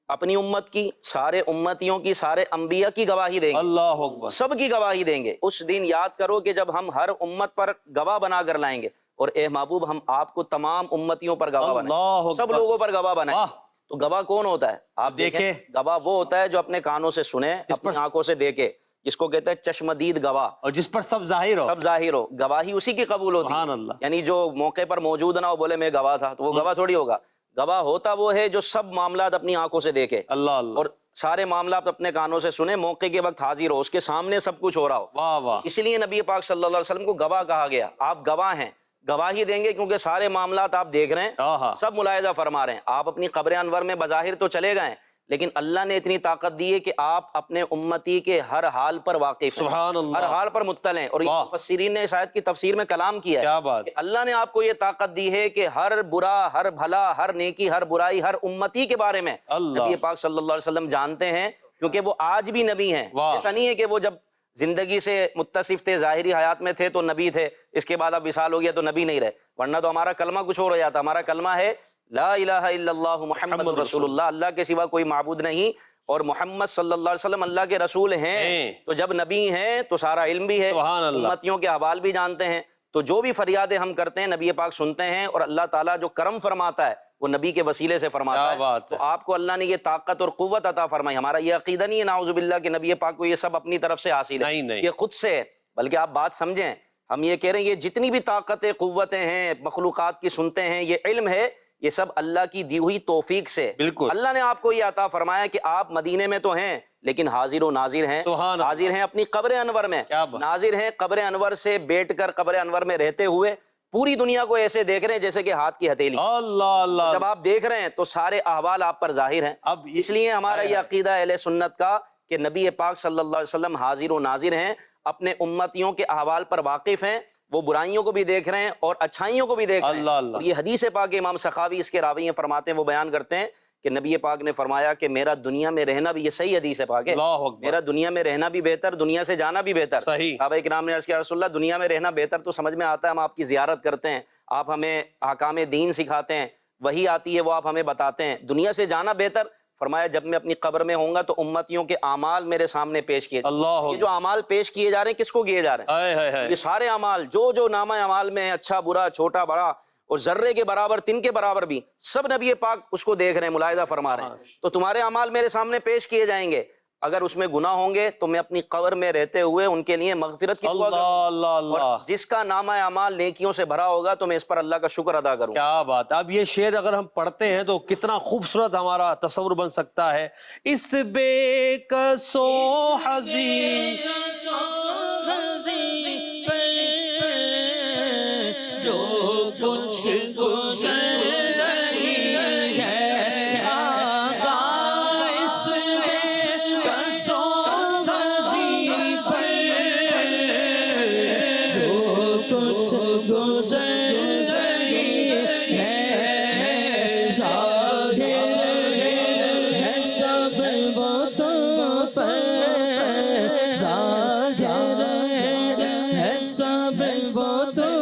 اپنی امت کی، سارے امتیوں کی، سارے انبیاء کی گواہی دیں گے، اللہ اکبر، سب کی گواہی دیں گے۔ اس دن یاد کرو کہ جب ہم ہر امت پر گواہ بنا کر لائیں گے، اور اے محبوب ہم آپ کو تمام امتیوں پر گواہ بنائیں، سب لوگوں پر گواہ بنائیں۔ تو گواہ کون ہوتا ہے؟ آپ دیکھیں، گواہ وہ ہوتا ہے جو اپنے کانوں سے سنے، اپنی آنکھوں سے دیکھے، جس کو کہتے ہیں چشمدید گواہ، اور جس پر سب ظاہر ہو، سب ظاہر ہو۔ گواہی اسی کی قبول ہوتی سبحان ہے۔ اللہ۔ یعنی جو موقع پر موجود نہ ہو بولے میں گواہ تھا، تو وہ گواہ تھوڑی ہوگا۔ گواہ ہوتا وہ ہے جو سب معاملات اپنی آنکھوں سے دیکھے اللہ اللہ، اور سارے معاملات اپنے کانوں سے سنے، موقع کے وقت حاضر ہو، اس کے سامنے سب کچھ ہو رہا ہو۔ واہ واہ، اسی لیے نبی پاک صلی اللہ علیہ وسلم کو گواہ کہا گیا۔ آپ گواہ ہیں، گواہی دیں گے کیونکہ سارے معاملات آپ دیکھ رہے ہیں، سب ملاحظہ فرما رہے ہیں۔ آپ اپنی قبر انور میں بظاہر تو چلے گئے، لیکن اللہ نے اتنی طاقت دی ہے کہ آپ اپنے امتی کے ہر حال پر واقف ہیں، سبحان اللہ، ہر حال پر مطلع ہیں۔ اور یہ مفسرین نے اس آیت کی تفسیر میں کلام کیا ہے، کیا بات، کہ اللہ نے آپ کو یہ طاقت دی ہے کہ ہر برا، ہر بھلا، ہر نیکی، ہر برائی، ہر امتی کے بارے میں نبی پاک صلی اللہ علیہ وسلم جانتے ہیں، کیونکہ وہ آج بھی نبی ہیں۔ ایسا نہیں ہے کہ وہ جب زندگی سے متصف تھے، ظاہری حیات میں تھے تو نبی تھے، اس کے بعد اب وصال ہو گیا تو نبی نہیں رہے، ورنہ تو ہمارا کلمہ کچھ اور ہو جاتا۔ ہمارا کلمہ ہے لا الہ الا اللہ محمد رسول اللہ، اللہ کے سوا کوئی معبود نہیں اور محمد صلی اللہ علیہ وسلم اللہ کے رسول ہیں۔ تو جب نبی ہیں تو سارا علم بھی ہے، سبحان اللہ، امتیوں کے احوال بھی جانتے ہیں، تو جو بھی فریادیں ہم کرتے ہیں نبی پاک سنتے ہیں، اور اللہ تعالیٰ جو کرم فرماتا ہے وہ نبی کے وسیلے سے فرماتا ہے۔ تو آپ کو اللہ نے یہ طاقت اور قوت عطا فرمائی، ہمارا یہ عقیدہ نہیں ہے نعوذ باللہ کہ نبی پاک کو یہ سب اپنی طرف سے حاصل ہے، یہ خود سے ہے، بلکہ آپ بات سمجھیں، ہم یہ کہہ رہے ہیں یہ جتنی بھی طاقتیں قوتیں ہیں مخلوقات کی سنتے ہیں، یہ علم ہے، یہ سب اللہ کی دی ہوئی توفیق سے۔ بالکل اللہ نے آپ کو یہ عطا فرمایا کہ آپ مدینے میں تو ہیں لیکن حاضر و ناظر ہیں، حاضر ہیں اپنی قبر انور میں، ناظر ہیں قبر انور سے بیٹھ کر، قبر انور میں رہتے ہوئے پوری دنیا کو ایسے دیکھ رہے ہیں جیسے کہ ہاتھ کی ہتھیلی۔ اللہ اللہ، جب آپ دیکھ رہے ہیں تو سارے احوال آپ پر ظاہر ہیں۔ اب اس لیے ہمارا یہ عقیدہ اہل سنت کا کہ نبی پاک صلی اللہ علیہ وسلم حاضر و ناظر ہیں، اپنے امتیوں کے احوال پر واقف ہیں، وہ برائیوں کو بھی دیکھ رہے ہیں اور اچھائیوں کو بھی دیکھ رہے ہیں۔ اور یہ حدیث پاک امام سخاوی اس کے راوی ہیں، فرماتے ہیں، وہ بیان کرتے ہیں کہ نبی پاک نے فرمایا کہ میرا دنیا میں رہنا بھی، یہ صحیح حدیث ہے پاک ہے، میرا دنیا میں رہنا بھی بہتر، دنیا سے جانا بھی بہتر۔ صحابہ کرام نے عرض کیا رسول اللہ دنیا میں رہنا بہتر تو سمجھ میں آتا ہے، ہم آپ کی زیارت کرتے ہیں، آپ ہمیں احکام دین سکھاتے ہیں، وہی آتی ہے وہ آپ ہمیں بتاتے ہیں، دنیا سے جانا بہتر۔ فرمایا جب میں اپنی قبر میں ہوں گا تو امتیوں کے اعمال میرے سامنے پیش کیے، یہ جو اعمال پیش کیے جا رہے ہیں کس کو کیے جا رہے ہیں؟ یہ سارے اعمال جو نامہ اعمال میں اچھا برا چھوٹا بڑا اور ذرے کے برابر تن کے برابر بھی سب نبی پاک اس کو دیکھ رہے ہیں، ملاحظہ فرما رہے ہیں۔ تو تمہارے اعمال میرے سامنے پیش کیے جائیں گے، اگر اس میں گناہ ہوں گے تو میں اپنی قبر میں رہتے ہوئے ان کے لیے مغفرت کی دعا کروں، اور جس کا نامہ اعمال نیکیوں سے بھرا ہوگا تو میں اس پر اللہ کا شکر ادا کروں۔ کیا بات! اب یہ شعر اگر ہم پڑھتے ہیں تو کتنا خوبصورت ہمارا تصور بن سکتا ہے۔ اس بے کسو حزین جو کچھ گزر رہی ہے آقا، اس میں کسو حزین پر، جو کچھ گزر رہی ہے ظاہر ہے سب وہ تو پر، ظاہر ہے سب وہ تو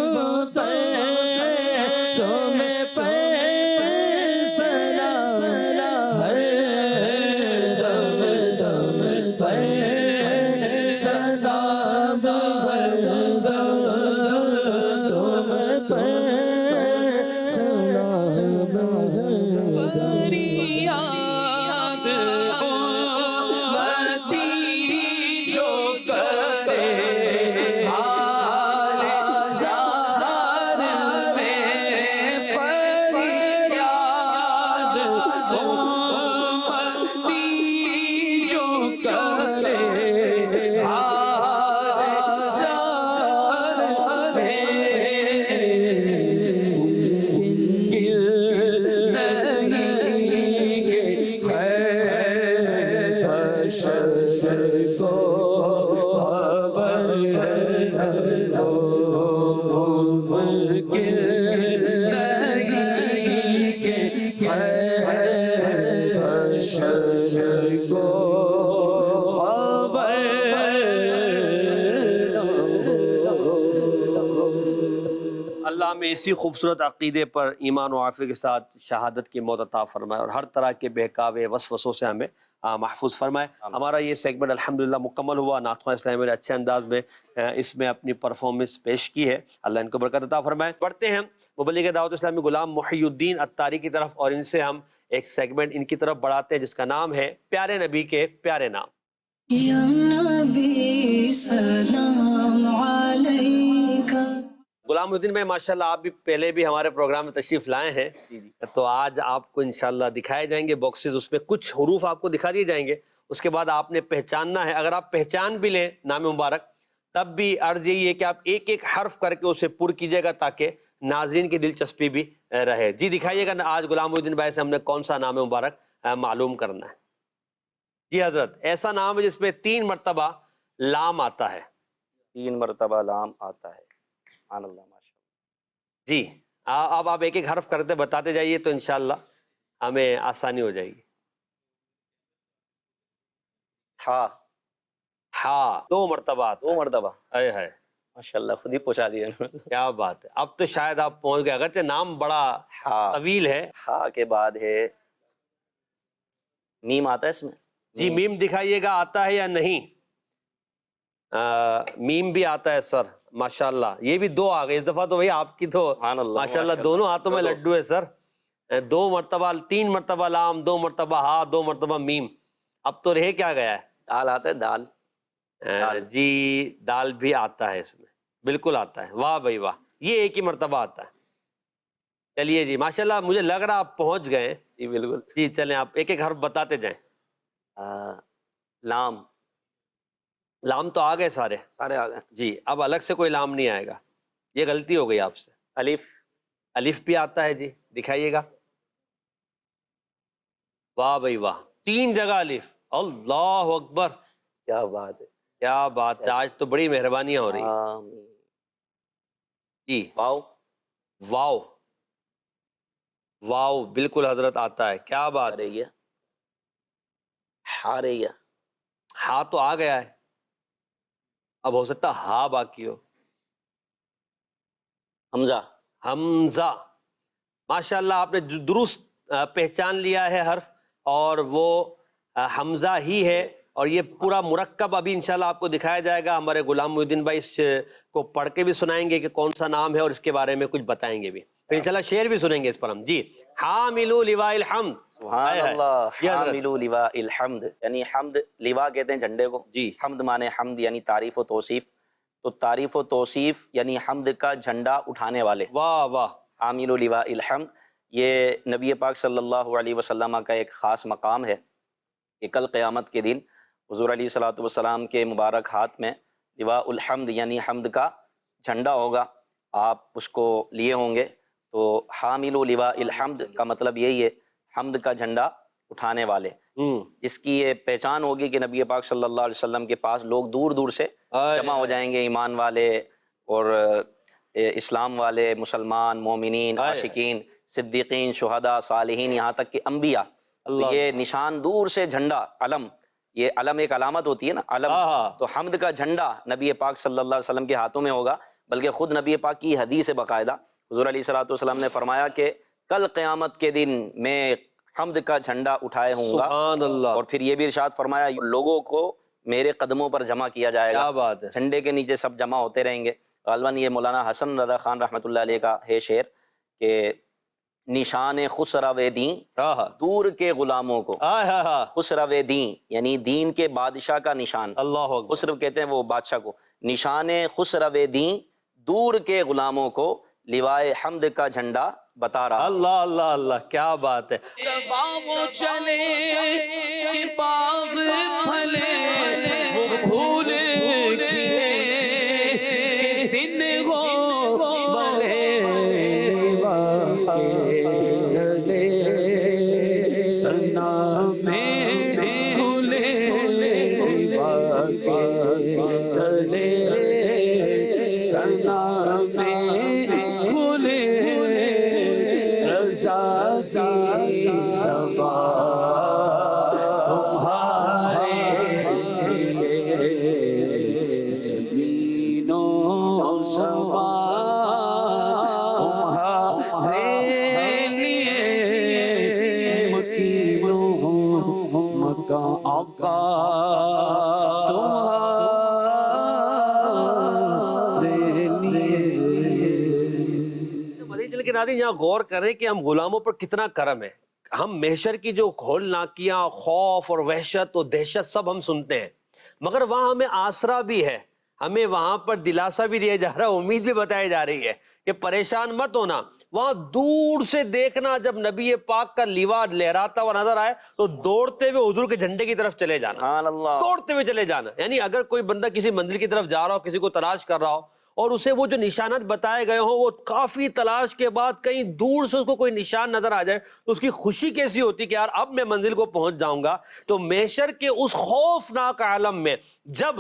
اللہ ہمیں اسی خوبصورت عقیدے پر ایمان و عافیت کے ساتھ شہادت کی موت عطا فرمائے اور ہر طرح کے بہکاوے وسوسوں سے ہمیں محفوظ فرمائے۔ ہمارا یہ سیگمنٹ الحمدللہ مکمل ہوا۔ نعت خواہ اسلامی نے اچھے انداز میں اس میں اپنی پرفارمنس پیش کی ہے، اللہ ان کو برکت عطا فرمائے۔ پڑھتے ہیں مبلغ دعوت اسلامی غلام محی الدین اتاری کی طرف، اور ان سے ہم ایک سیگمنٹ ان کی طرف بڑھاتے ہیں جس کا نام ہے پیارے نبی کے پیارے نام۔ یا نبی سلام علیکہ۔ غلام الدین بھائی ماشاءاللہ آپ بھی پہلے بھی ہمارے پروگرام میں تشریف لائے ہیں، تو آج آپ کو انشاءاللہ دکھائے جائیں گے باکسز، اس میں کچھ حروف آپ کو دکھا دیے جائیں گے، اس کے بعد آپ نے پہچاننا ہے۔ اگر آپ پہچان بھی لیں نام مبارک تب بھی عرض یہی ہے کہ آپ ایک ایک حرف کر کے اسے پر کیجیے گا تاکہ ناظرین کی دلچسپی بھی رہے۔ جی دکھائیے گا آج غلام الدین بھائی سے ہم نے کون سا نام مبارک معلوم کرنا ہے۔ جی حضرت، ایسا نام ہے جس میں 3 مرتبہ لام آتا ہے۔ 3 مرتبہ لام آتا ہے، سبحان اللہ، ماشاءاللہ۔ جی اب آپ ایک ایک حرف کرتے بتاتے جائیے تو انشاءاللہ ہمیں آسانی ہو جائے گی۔ ہاں، ہاں 2 مرتبہ آتا ہے۔ دو مرتبہ، اے ہے ماشاءاللہ خود ہی پہنچا دیا کیا بات ہے، اب تو شاید آپ پہنچ گئے، اگرچہ نام بڑا ہاں، طویل ہے۔ ہاں کے بعد ہے میم آتا ہے اس میں؟ جی میم دکھائیے گا آتا ہے یا نہیں؟ میم بھی آتا ہے سر، ماشاءاللہ یہ بھی دو آ گئے اس دفعہ تو بھائی آپ کی تو سبحان اللہ، ماشاءاللہ دونوں ہاتھوں میں دو۔ لڈو ہے سر، 2 مرتبہ 3 مرتبہ لام، 2 مرتبہ ہا، 2 مرتبہ میم، اب تو رہ کیا گیا دال آتا ہے، دال ہے؟ دال۔ جی دال بھی آتا ہے اس میں، بالکل آتا ہے، واہ بھائی واہ، یہ ایک ہی مرتبہ آتا ہے۔ چلیے جی ماشاءاللہ مجھے لگ رہا آپ پہنچ گئے، جی بالکل۔ جی چلیں آپ ایک ایک حرف بتاتے جائیں۔ لام، لام تو آ گئے سارے، سارے آ گئے۔ جی اب الگ سے کوئی لام نہیں آئے گا، یہ غلطی ہو گئی آپ سے۔ الف، الف بھی آتا ہے، جی دکھائیے گا، واہ بھائی واہ، 3 جگہ الف، اللہ اکبر، کیا بات ہے۔ کیا بات ہے، آج تو بڑی مہربانیاں ہو رہی ہیں۔ آمین۔ جی واو، واو، واو بالکل حضرت آتا ہے، کیا آ بات ہے۔ رہی ہے۔ ہا رہی ہے۔ ہا تو آ گیا ہے، اب ہو سکتا ہا باقی ہو۔ حمزہ، حمزہ، ماشاءاللہ آپ نے درست پہچان لیا ہے حرف، اور وہ حمزہ ہی ہے، اور یہ پورا مرکب ابھی انشاءاللہ آپ کو دکھایا جائے گا۔ ہمارے غلام محی الدین بھائی اس کو پڑھ کے بھی سنائیں گے کہ کون سا نام ہے، اور اس کے بارے میں کچھ بتائیں گے بھی، پھر انشاءاللہ شعر بھی سنیں گے اس پر ہم۔ جی حاملو لواء الحمد، سبحان اللہ، یہ حضرت، حاملو لواء الحمد، یعنی حمد، لواء کہتے ہیں جھنڈے کو، جی حمد مانے حمد یعنی تعریف و توصیف، تو تعریف و توصیف یعنی حمد کا جھنڈا اٹھانے والے، واہ واہ، حامل لواء الحمد۔ یہ نبی پاک صلی اللہ علیہ وسلم کا ایک خاص مقام ہے کہ کل قیامت کے دن حضور علیہ الصلوۃ والسلام کے مبارک ہاتھ میں لواء الحمد یعنی حمد کا جھنڈا ہوگا، آپ اس کو لیے ہوں گے، تو حامل لواء الحمد کا مطلب یہی ہے، حمد کا جھنڈا اٹھانے والے، جس کی یہ پہچان ہوگی کہ نبی پاک صلی اللہ علیہ وسلم کے پاس لوگ دور دور سے جمع ہو جائیں گے، ایمان والے اور اسلام والے، مسلمان، مومنین، عاشقین، صدیقین، شہداء، صالحین، یہاں تک کہ انبیاء۔ تو یہ نشان دور سے جھنڈا، علم، یہ علم ایک علامت ہوتی ہے نا، علم، تو حمد کا جھنڈا نبی پاک صلی اللہ علیہ وسلم کے ہاتھوں میں ہوگا، بلکہ خود نبی پاک کی حدیث ہے باقاعدہ، حضور علیہ الصلوۃ والسلام نے فرمایا کہ کل قیامت کے دن میں حمد کا جھنڈا اٹھائے ہوں گا، سبحان اللہ، اور پھر یہ بھی ارشاد فرمایا لوگوں کو میرے قدموں پر جمع کیا جائے گا، کیا بات ہے، جھنڈے کے نیچے سب جمع ہوتے رہیں گے۔ غالباً یہ مولانا حسن رضا خان رحمۃ اللہ علیہ کا ہے شعر کہ نشان خسرو دین دور کے غلاموں کو، خسرو دین یعنی دین کے بادشاہ کا نشان، اللہ اکبر، خسرو کہتے ہیں وہ بادشاہ کو، نشان خسرو دین دور کے غلاموں کو لوائے حمد کا جھنڈا بتا رہا۔ اللہ اللہ اللہ، کیا بات ہے۔ وہ چلے کہ باغ پھلے، وہ پھول کھلے، دن ہو بڑے لواء کے تلے، سنا میں کھلے لواء کے تلے، سنا میں کھلے رضا کی زبان تمہارے لیے، زمین و زمان تمہارے لیے، مکین و مکان آقا تمہارے لیے۔ مدنی کے ناظرین یہاں غور کریں کہ ہم غلاموں پر کتنا کرم ہے۔ ہم محشر کی جو ہولناکیاں، خوف اور وحشت اور دہشت سب ہم سنتے ہیں، مگر وہاں ہمیں آسرا بھی ہے، ہمیں وہاں پر دلاسا بھی دیا جا رہا ہے، امید بھی بتائی جا رہی ہے کہ پریشان مت ہونا۔ وہاں دور سے دیکھنا جب نبی پاک کا لیوا لہراتا ہوا نظر آئے تو دوڑتے ہوئے حضور کے جھنڈے کی طرف چلے جانا، سبحان اللہ، دوڑتے ہوئے چلے جانا۔ یعنی اگر کوئی بندہ کسی منزل کی طرف جا رہا ہو، کسی کو تلاش کر رہا ہو، اور اسے وہ جو نشانات بتائے گئے ہوں، وہ کافی تلاش کے بعد کہیں دور سے اس کو کوئی نشان نظر آ جائے تو اس کی خوشی کیسی ہوتی کہ یار اب میں منزل کو پہنچ جاؤں گا۔ تو محشر کے اس خوفناک عالم میں جب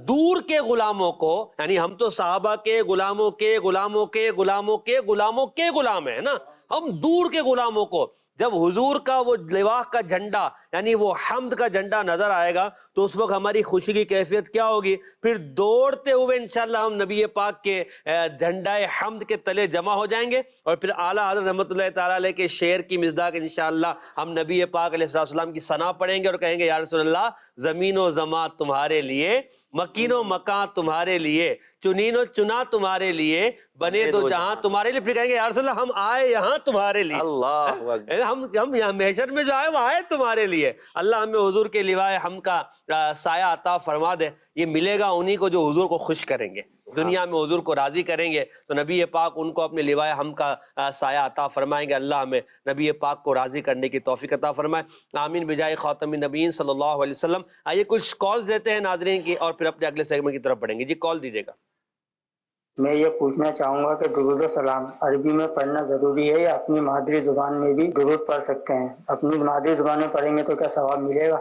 دور کے غلاموں کو، یعنی ہم تو صحابہ کے غلاموں کے غلاموں کے غلاموں کے غلاموں کے غلام ہیں نا، ہم دور کے غلاموں کو جب حضور کا وہ لواء کا جھنڈا یعنی وہ حمد کا جھنڈا نظر آئے گا تو اس وقت ہماری خوشی کی کیفیت کیا ہوگی؟ پھر دوڑتے ہوئے انشاءاللہ ہم نبی پاک کے جھنڈا حمد کے تلے جمع ہو جائیں گے، اور پھر اعلیٰ حضرت رحمۃ اللہ تعالیٰ علیہ کے شعر کی مصداق انشاءاللہ ہم نبی پاک علیہ السلام کی ثنا پڑھیں گے اور کہیں گے یا رسول اللہ زمین و زمان تمہارے لیے، مکین و مکان تمہارے لیے، چنین و چنا تمہارے لیے، بنے دو جہاں تمہارے لیے۔ پھر کہیں گے یا رسول اللہ ہم آئے یہاں تمہارے لیے، اللہ اکبر، ہم یہاں محشر میں جو آئے وہ آئے تمہارے لیے۔ اللہ ہمیں حضور کے لیوائے ہم کا سایہ عطا فرما دے۔ یہ ملے گا انہی کو جو حضور کو خوش کریں گے، دنیا میں حضور کو راضی کریں گے تو نبی پاک ان کو اپنے لیوائے ہم کا سایہ عطا فرمائیں گے۔ اللہ ہمیں نبی پاک کو راضی کرنے کی توفیق عطا فرمائے، آمین بجائے خاتم النبیین صلی اللہ علیہ وسلم۔ آئیے کچھ کالز دیتے ہیں ناظرین کی اور پھر اپنے اگلے سیگمنٹ کی طرف بڑھیں گے۔ جی کال دیجیے گا۔ میں یہ پوچھنا چاہوں گا کہ درود و سلام عربی میں پڑھنا ضروری ہے یا اپنی مادری زبان میں بھی درود پڑھ سکتے ہیں؟ اپنی مادری زبان میں پڑھیں گے تو کیا ثواب ملے گا؟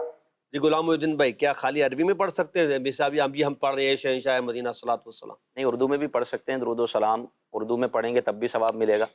جی غلام محی الدین بھائی، کیا خالی عربی میں پڑھ سکتے ہیں؟ ابھی ہم پڑھ رہے ہیں شہنشاہ مدینہ صلاۃ والسلام۔ نہیں، اردو میں بھی پڑھ سکتے ہیں درود و سلام، اردو میں پڑھیں گے تب بھی ثواب ملے گا،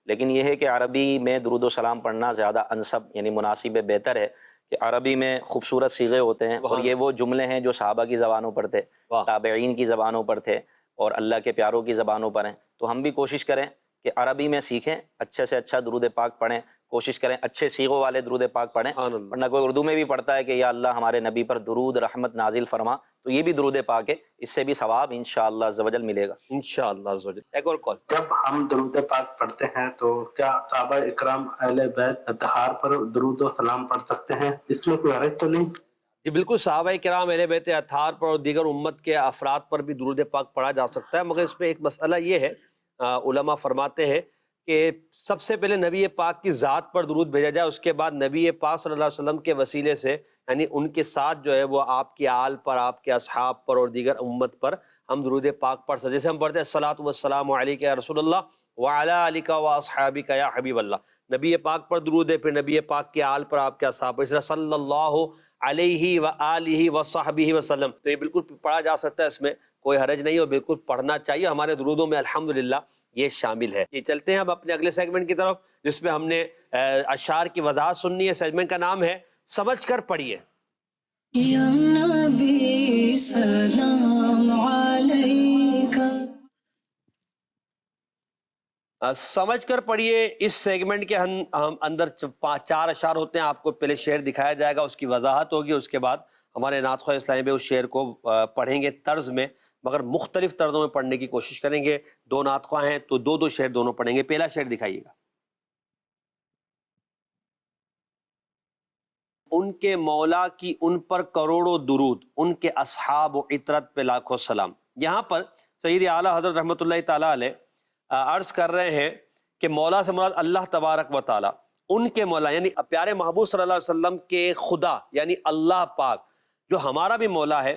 لیکن یہ ہے کہ عربی میں درود و سلام پڑھنا زیادہ انسب یعنی مناسب ہے، بہتر ہے کہ عربی میں خوبصورت صیغے ہوتے ہیں اور یہ وہ جملے ہیں جو صحابہ کی زبانوں پر تھے، تابعین کی زبانوں پر تھے اور اللہ کے پیاروں کی زبانوں پر ہیں۔ تو ہم بھی کوشش کریں کہ عربی میں سیکھیں، اچھے سے اچھا درود پاک پڑھیں، کوشش کریں اچھے صیغوں والے درود پاک پڑھیں، ورنہ کوئی اردو میں بھی پڑھتا ہے کہ یا اللہ ہمارے نبی پر درود رحمت نازل فرما، تو یہ بھی درود پاک ہے، اس سے بھی ثواب انشاءاللہ عز و جل ملے گا انشاءاللہ عز و جل۔ ایک اور کال۔ جب ہم درود پاک پڑھتے ہیں تو کیا صحابہ اکرام اہل بیت اطہار پر درود و سلام پڑھ سکتے ہیں؟ اس میں کوئی حرج تو نہیں؟ جی بالکل، صحابہ کرام اہل بیت اطہار پر اور دیگر امت کے افراد پر بھی درود پاک پڑھا جا سکتا ہے، مگر اس پہ ایک مسئلہ یہ ہے، علماء فرماتے ہیں کہ سب سے پہلے نبی پاک کی ذات پر درود بھیجا جائے، اس کے بعد نبی پاک صلی اللہ علیہ وسلم کے وسیلے سے یعنی ان کے ساتھ جو ہے وہ آپ کی آل پر، آپ کے اصحاب پر اور دیگر امت پر ہم درود پاک پڑھ سکتے ہیں۔ جیسے ہم پڑھتے ہیں الصلاۃ والسلام علیک یا رسول اللہ وعلی آلک و اصحابک یا حبیب اللہ، نبی پاک پر درود ہے، پھر نبی پاک کے آل پر، آپ کے اصحاب پر، اس طرح صلی اللہ علیہ وآلہ وصحبہ وسلم۔ تو یہ بالکل پڑھا جا سکتا ہے، اس میں کوئی حرج نہیں اور بالکل پڑھنا چاہیے، ہمارے درودوں میں الحمدللہ یہ شامل ہے۔ یہ چلتے ہیں اب اپنے اگلے سیگمنٹ کی طرف جس میں ہم نے اشعار کی وضاحت سننی ہے۔ سیگمنٹ کا نام ہے سمجھ کر پڑھیے۔ یا نبی سلام علیکہ۔ سمجھ کر پڑھیے، اس سیگمنٹ کے ہم اندر 4 اشعار ہوتے ہیں، آپ کو پہلے شعر دکھایا جائے گا، اس کی وضاحت ہوگی، اس کے بعد ہمارے نعت خواہ اسلامی بھی اس شعر کو پڑھیں گے طرز میں، مگر مختلف طرزوں میں پڑھنے کی کوشش کریں گے۔ 2 نعت خواہ ہیں تو 2 شعر دونوں پڑھیں گے۔ پہلا شعر دکھائیے گا۔ ان کے مولا کی ان پر کروڑوں درود، ان کے اصحاب و عطرت پہ لاکھوں سلام۔ یہاں پر سید اعلیٰ حضرت رحمۃ اللہ تعالیٰ علیہ عرض کر رہے ہیں کہ مولا سے مراد اللہ تبارک و تعالیٰ، ان کے مولا یعنی پیارے محبوب صلی اللہ علیہ وسلم کے خدا یعنی اللہ پاک جو ہمارا بھی مولا ہے،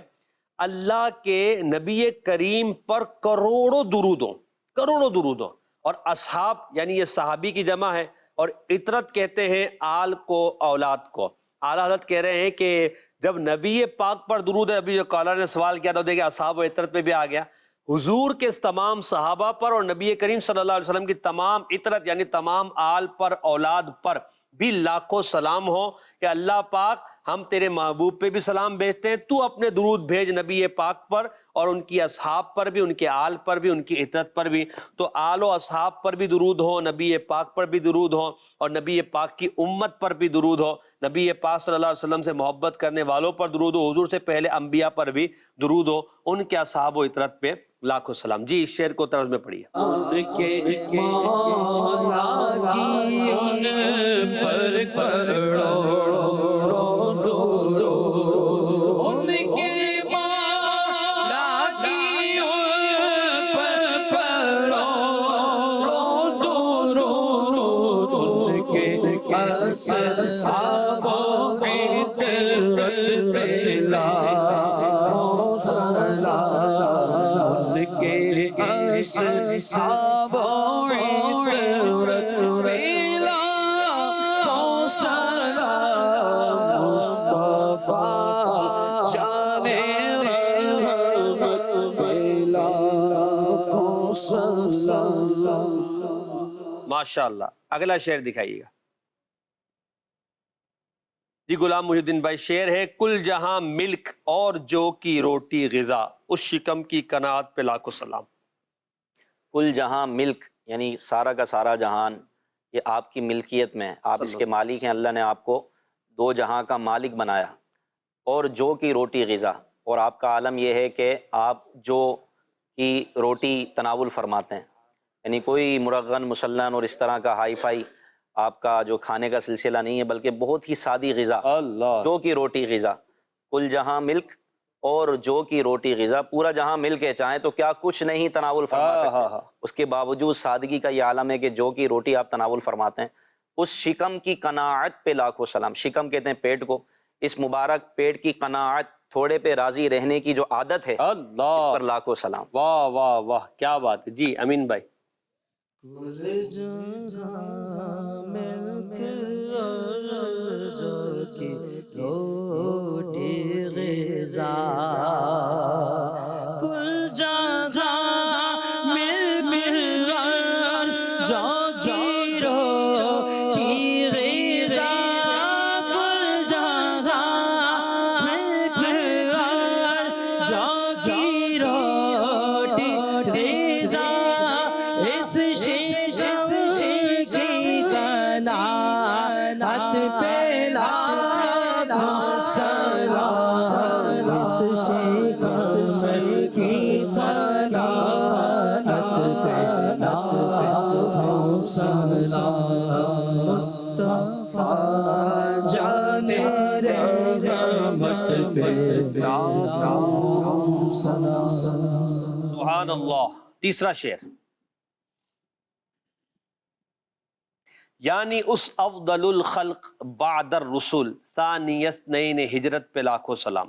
اللہ کے نبی کریم پر کروڑوں درودوں اور اصحاب یعنی یہ صحابی کی جمع ہے، اور عطرت کہتے ہیں آل کو، اولاد کو۔ اعلیٰ حضرت کہہ رہے ہیں کہ جب نبی پاک پر درود ہے، ابھی جو کالر نے سوال کیا تھا دیکھیں اصحاب و عطرت پہ بھی آ گیا، حضور کے تمام صحابہ پر اور نبی کریم صلی اللہ علیہ وسلم کی تمام عطرت یعنی تمام آل پر، اولاد پر بھی لاکھوں سلام ہو کہ اللہ پاک ہم تیرے محبوب پہ بھی سلام بھیجتے ہیں، تو اپنے درود بھیج نبی پاک پر اور ان کی اصحاب پر بھی، ان کے آل پر بھی، ان کی عطرت پر بھی۔ تو آل و اصحاب پر بھی درود ہو، نبی پاک پر بھی درود ہو، اور نبی پاک کی امت پر بھی درود ہو، نبی پاک صلی اللہ علیہ وسلم سے محبت کرنے والوں پر درود ہو، حضور سے پہلے انبیاء پر بھی درود ہو، ان کے اصحاب و عطرت پہ لاکھوں سلام۔ جی اس شعر کو طرز میں پڑھیے۔ کے مولا کی ان پر کروڑوں درود، ان کے مولا کی ان پر کروڑوں درود، ان کے اصحاب و عطرت پہ لاکھوں سلام، ان کے اصحاب و عطرت پہ لاکھوں سلام، مصطفیٰ جان رحمت پہ لاکھوں سلام۔ ماشاءاللہ، اگلا شعر دکھائیے گا۔ جی غلام محی الدین بھائی شعر ہے، کل جہاں ملک اور جو کی روٹی غذا، اس شکم کی قناعت پہ لاکھوں سلام۔ کل جہاں ملک یعنی سارا کا سارا جہان یہ آپ کی ملکیت میں، آپ اس کے مالک ہیں، اللہ نے آپ کو دو جہاں کا مالک بنایا، اور جو کی روٹی غذا، اور آپ کا عالم یہ ہے کہ آپ جو کی روٹی تناول فرماتے ہیں، یعنی کوئی مرغن مسلن اور اس طرح کا ہائی فائی آپ کا جو کھانے کا سلسلہ نہیں ہے، بلکہ بہت ہی سادی غذا، اللہ، جو کی روٹی غذا، کل جہاں ملک اور جو کی روٹی غذا، پورا جہاں مل کے چاہیں تو کیا کچھ نہیں تناول فرما سکتے، اس کے باوجود سادگی کا یہ عالم ہے کہ جو کی روٹی آپ تناول فرماتے ہیں، اس شکم کی قناعت پہ لاکھوں سلام۔ شکم کہتے ہیں پیٹ کو، اس مبارک پیٹ کی قناعت، تھوڑے پہ راضی رہنے کی جو عادت ہے، اللہ، اس پر لاکھوں سلام۔ واہ واہ واہ، کیا بات ہے جی امین بھائی۔ کل جہاں ملک اور جو کی روٹی غذا، کل جہاں ملک اور جو کی روٹی غذا، کل جہاں ملک اور جو کی روٹی غذا، اس مصطفیٰ جانے رحمت پہ لاکھوں سلام۔ سبحان اللہ۔ تیسرا شعر، یعنی اس افضل الخلق بعد الرسول ثانی اثنین ہجرت پہ لاکھوں سلام۔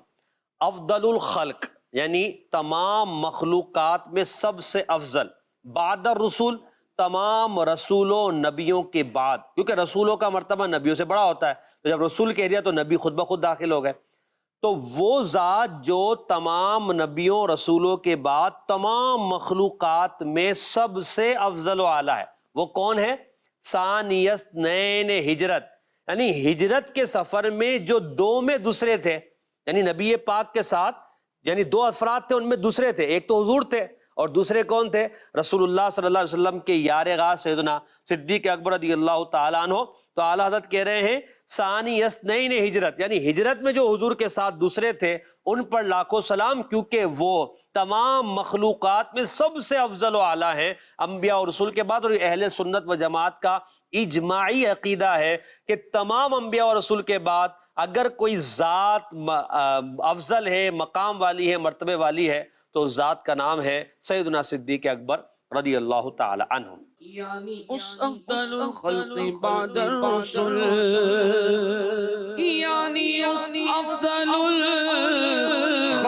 افضل الخلق یعنی تمام مخلوقات میں سب سے افضل، بعد الرسول تمام رسولوں نبیوں کے بعد، کیونکہ رسولوں کا مرتبہ نبیوں سے بڑا ہوتا ہے، تو جب رسول کہہ دیا تو نبی خود بخود داخل ہو گئے، تو وہ ذات جو تمام نبیوں رسولوں کے بعد تمام مخلوقات میں سب سے افضل و اعلیٰ ہے، وہ کون ہے؟ ثانی اثنین ہجرت، یعنی ہجرت کے سفر میں جو دو میں دوسرے تھے، یعنی نبی پاک کے ساتھ یعنی دو افراد تھے، ان میں دوسرے تھے، ایک تو حضور تھے اور دوسرے کون تھے؟ رسول اللہ صلی اللہ علیہ وسلم کے یار غار سیدنا صدیق اکبر رضی اللہ تعالیٰ عنہ۔ تو اعلیٰ حضرت کہہ رہے ہیں ثانی اثنین ہجرت، یعنی ہجرت میں جو حضور کے ساتھ دوسرے تھے ان پر لاکھوں سلام، کیونکہ وہ تمام مخلوقات میں سب سے افضل و اعلیٰ ہیں انبیاء اور رسول کے بعد۔ اور اہل سنت و جماعت کا اجماعی عقیدہ ہے کہ تمام انبیاء اور رسول کے بعد اگر کوئی ذات افضل ہے، مقام والی ہے، مرتبے والی ہے، تو ذات کا نام ہے سیدنا صدیق اکبر رضی اللہ تعالی عنہ۔ یعنی اس افضل الخلق بعد الرسل، یعنی اس افضل الخلق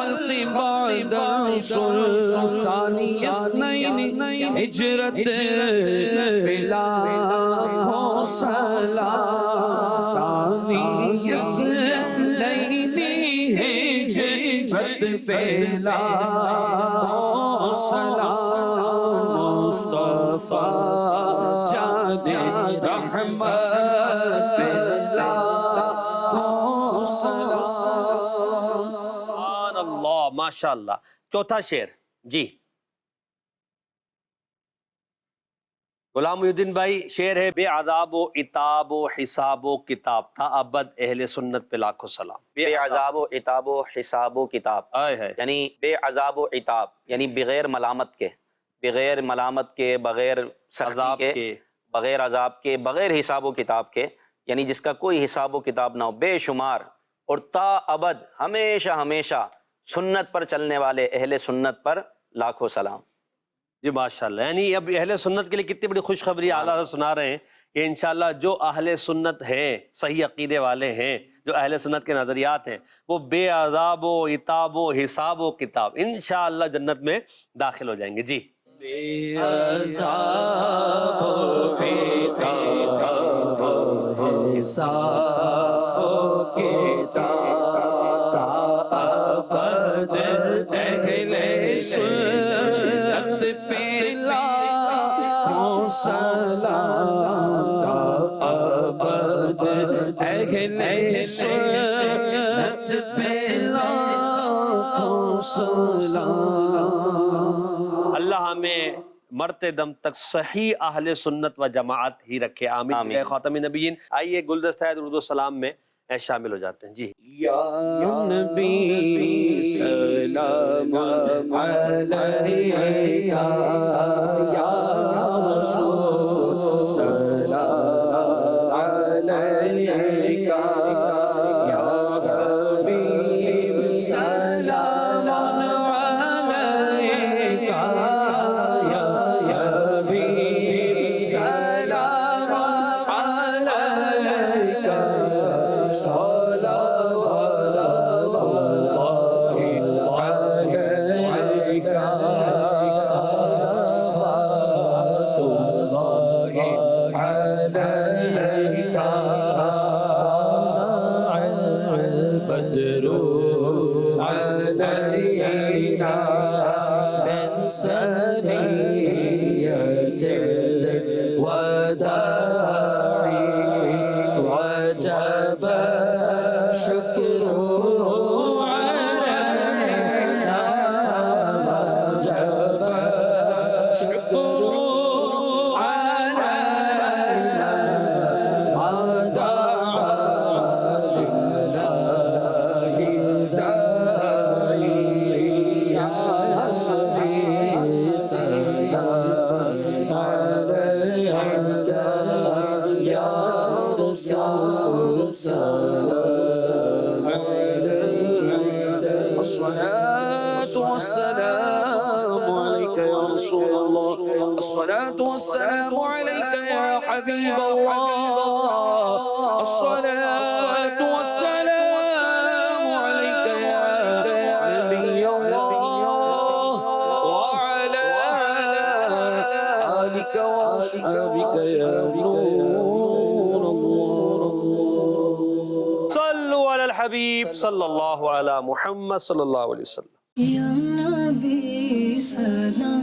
بعد الرسل ثانی اثنین ہجرت پہ لاکھوں سلام، ثانی اثنین ہجرت پہ لاکھوں سلام، مصطفیٰ جانے رحمت پہ لاکھوں سلام۔ سبحان اللہ، ماشاء اللہ۔ چوتھا شعر جی غلام محی الدین بھائی شعر ہے، بے عذاب و عتاب و حساب و کتاب تھا ابد اہل سنت پہ لاکھوں سلام۔ بے عذاب و عتاب و حساب و کتاب، یعنی بے عذاب و عتاب یعنی بغیر ملامت کے، بغیر ملامت کے، بغیر سختی کے، بغیر عذاب کے، بغیر حساب و کتاب کے، یعنی جس کا کوئی حساب و کتاب نہ ہو، بے شمار اور تا ابد ہمیشہ ہمیشہ سنت پر چلنے والے اہل سنت پر لاکھوں سلام۔ جی ماشاءاللہ، یعنی اب اہل سنت کے لیے کتنی بڑی خوشخبری اعلیٰ حضرت سنا رہے ہیں کہ انشاءاللہ جو اہل سنت ہیں، صحیح عقیدے والے ہیں، جو اہل سنت کے نظریات ہیں، وہ بے عذاب و عتاب و حساب و کتاب انشاءاللہ جنت میں داخل ہو جائیں گے۔ جی بے عذاب و عتاب و حساب و کتاب ابد اہل سنت پہ لاکھوں سلام، ابد اہل سنت پہ لاکھوں سلام۔ اللہ ہمیں مرتے دم تک صحیح اہل سنت و جماعت ہی رکھے، آمین۔ آمین۔ خاتم نبیین، آئیے گلدستہ درود و سلام میں شامل ہو جاتے ہیں۔ جی یا نبی سلام علیکہ، یا رسول سلام علیکہ، یا حبیب سلام علیکہ، یا حبیب سلام علیکہ، صلوات اللہ علیکہ، صلوات اللہ علیکہ، البدر علینا من ثنیۃ الوداع، وجب شکر علینا، وجب شکر علینا، ما دعا للہ داعی، یا نبی سلام علیکہ، یا رسول سلام علیکہ، الصلاة والسلام عليك يا رسول الله، الصلاة والسلام عليك يا حبيب الله، الصلاة والسلام عليك يا نبي الله، وعلى آلك وأصحابك يا نور الله۔ صلو علی الحبیب صلی اللہ علی محمد صلی اللہ علیہ وسلم۔ یا نبی سلام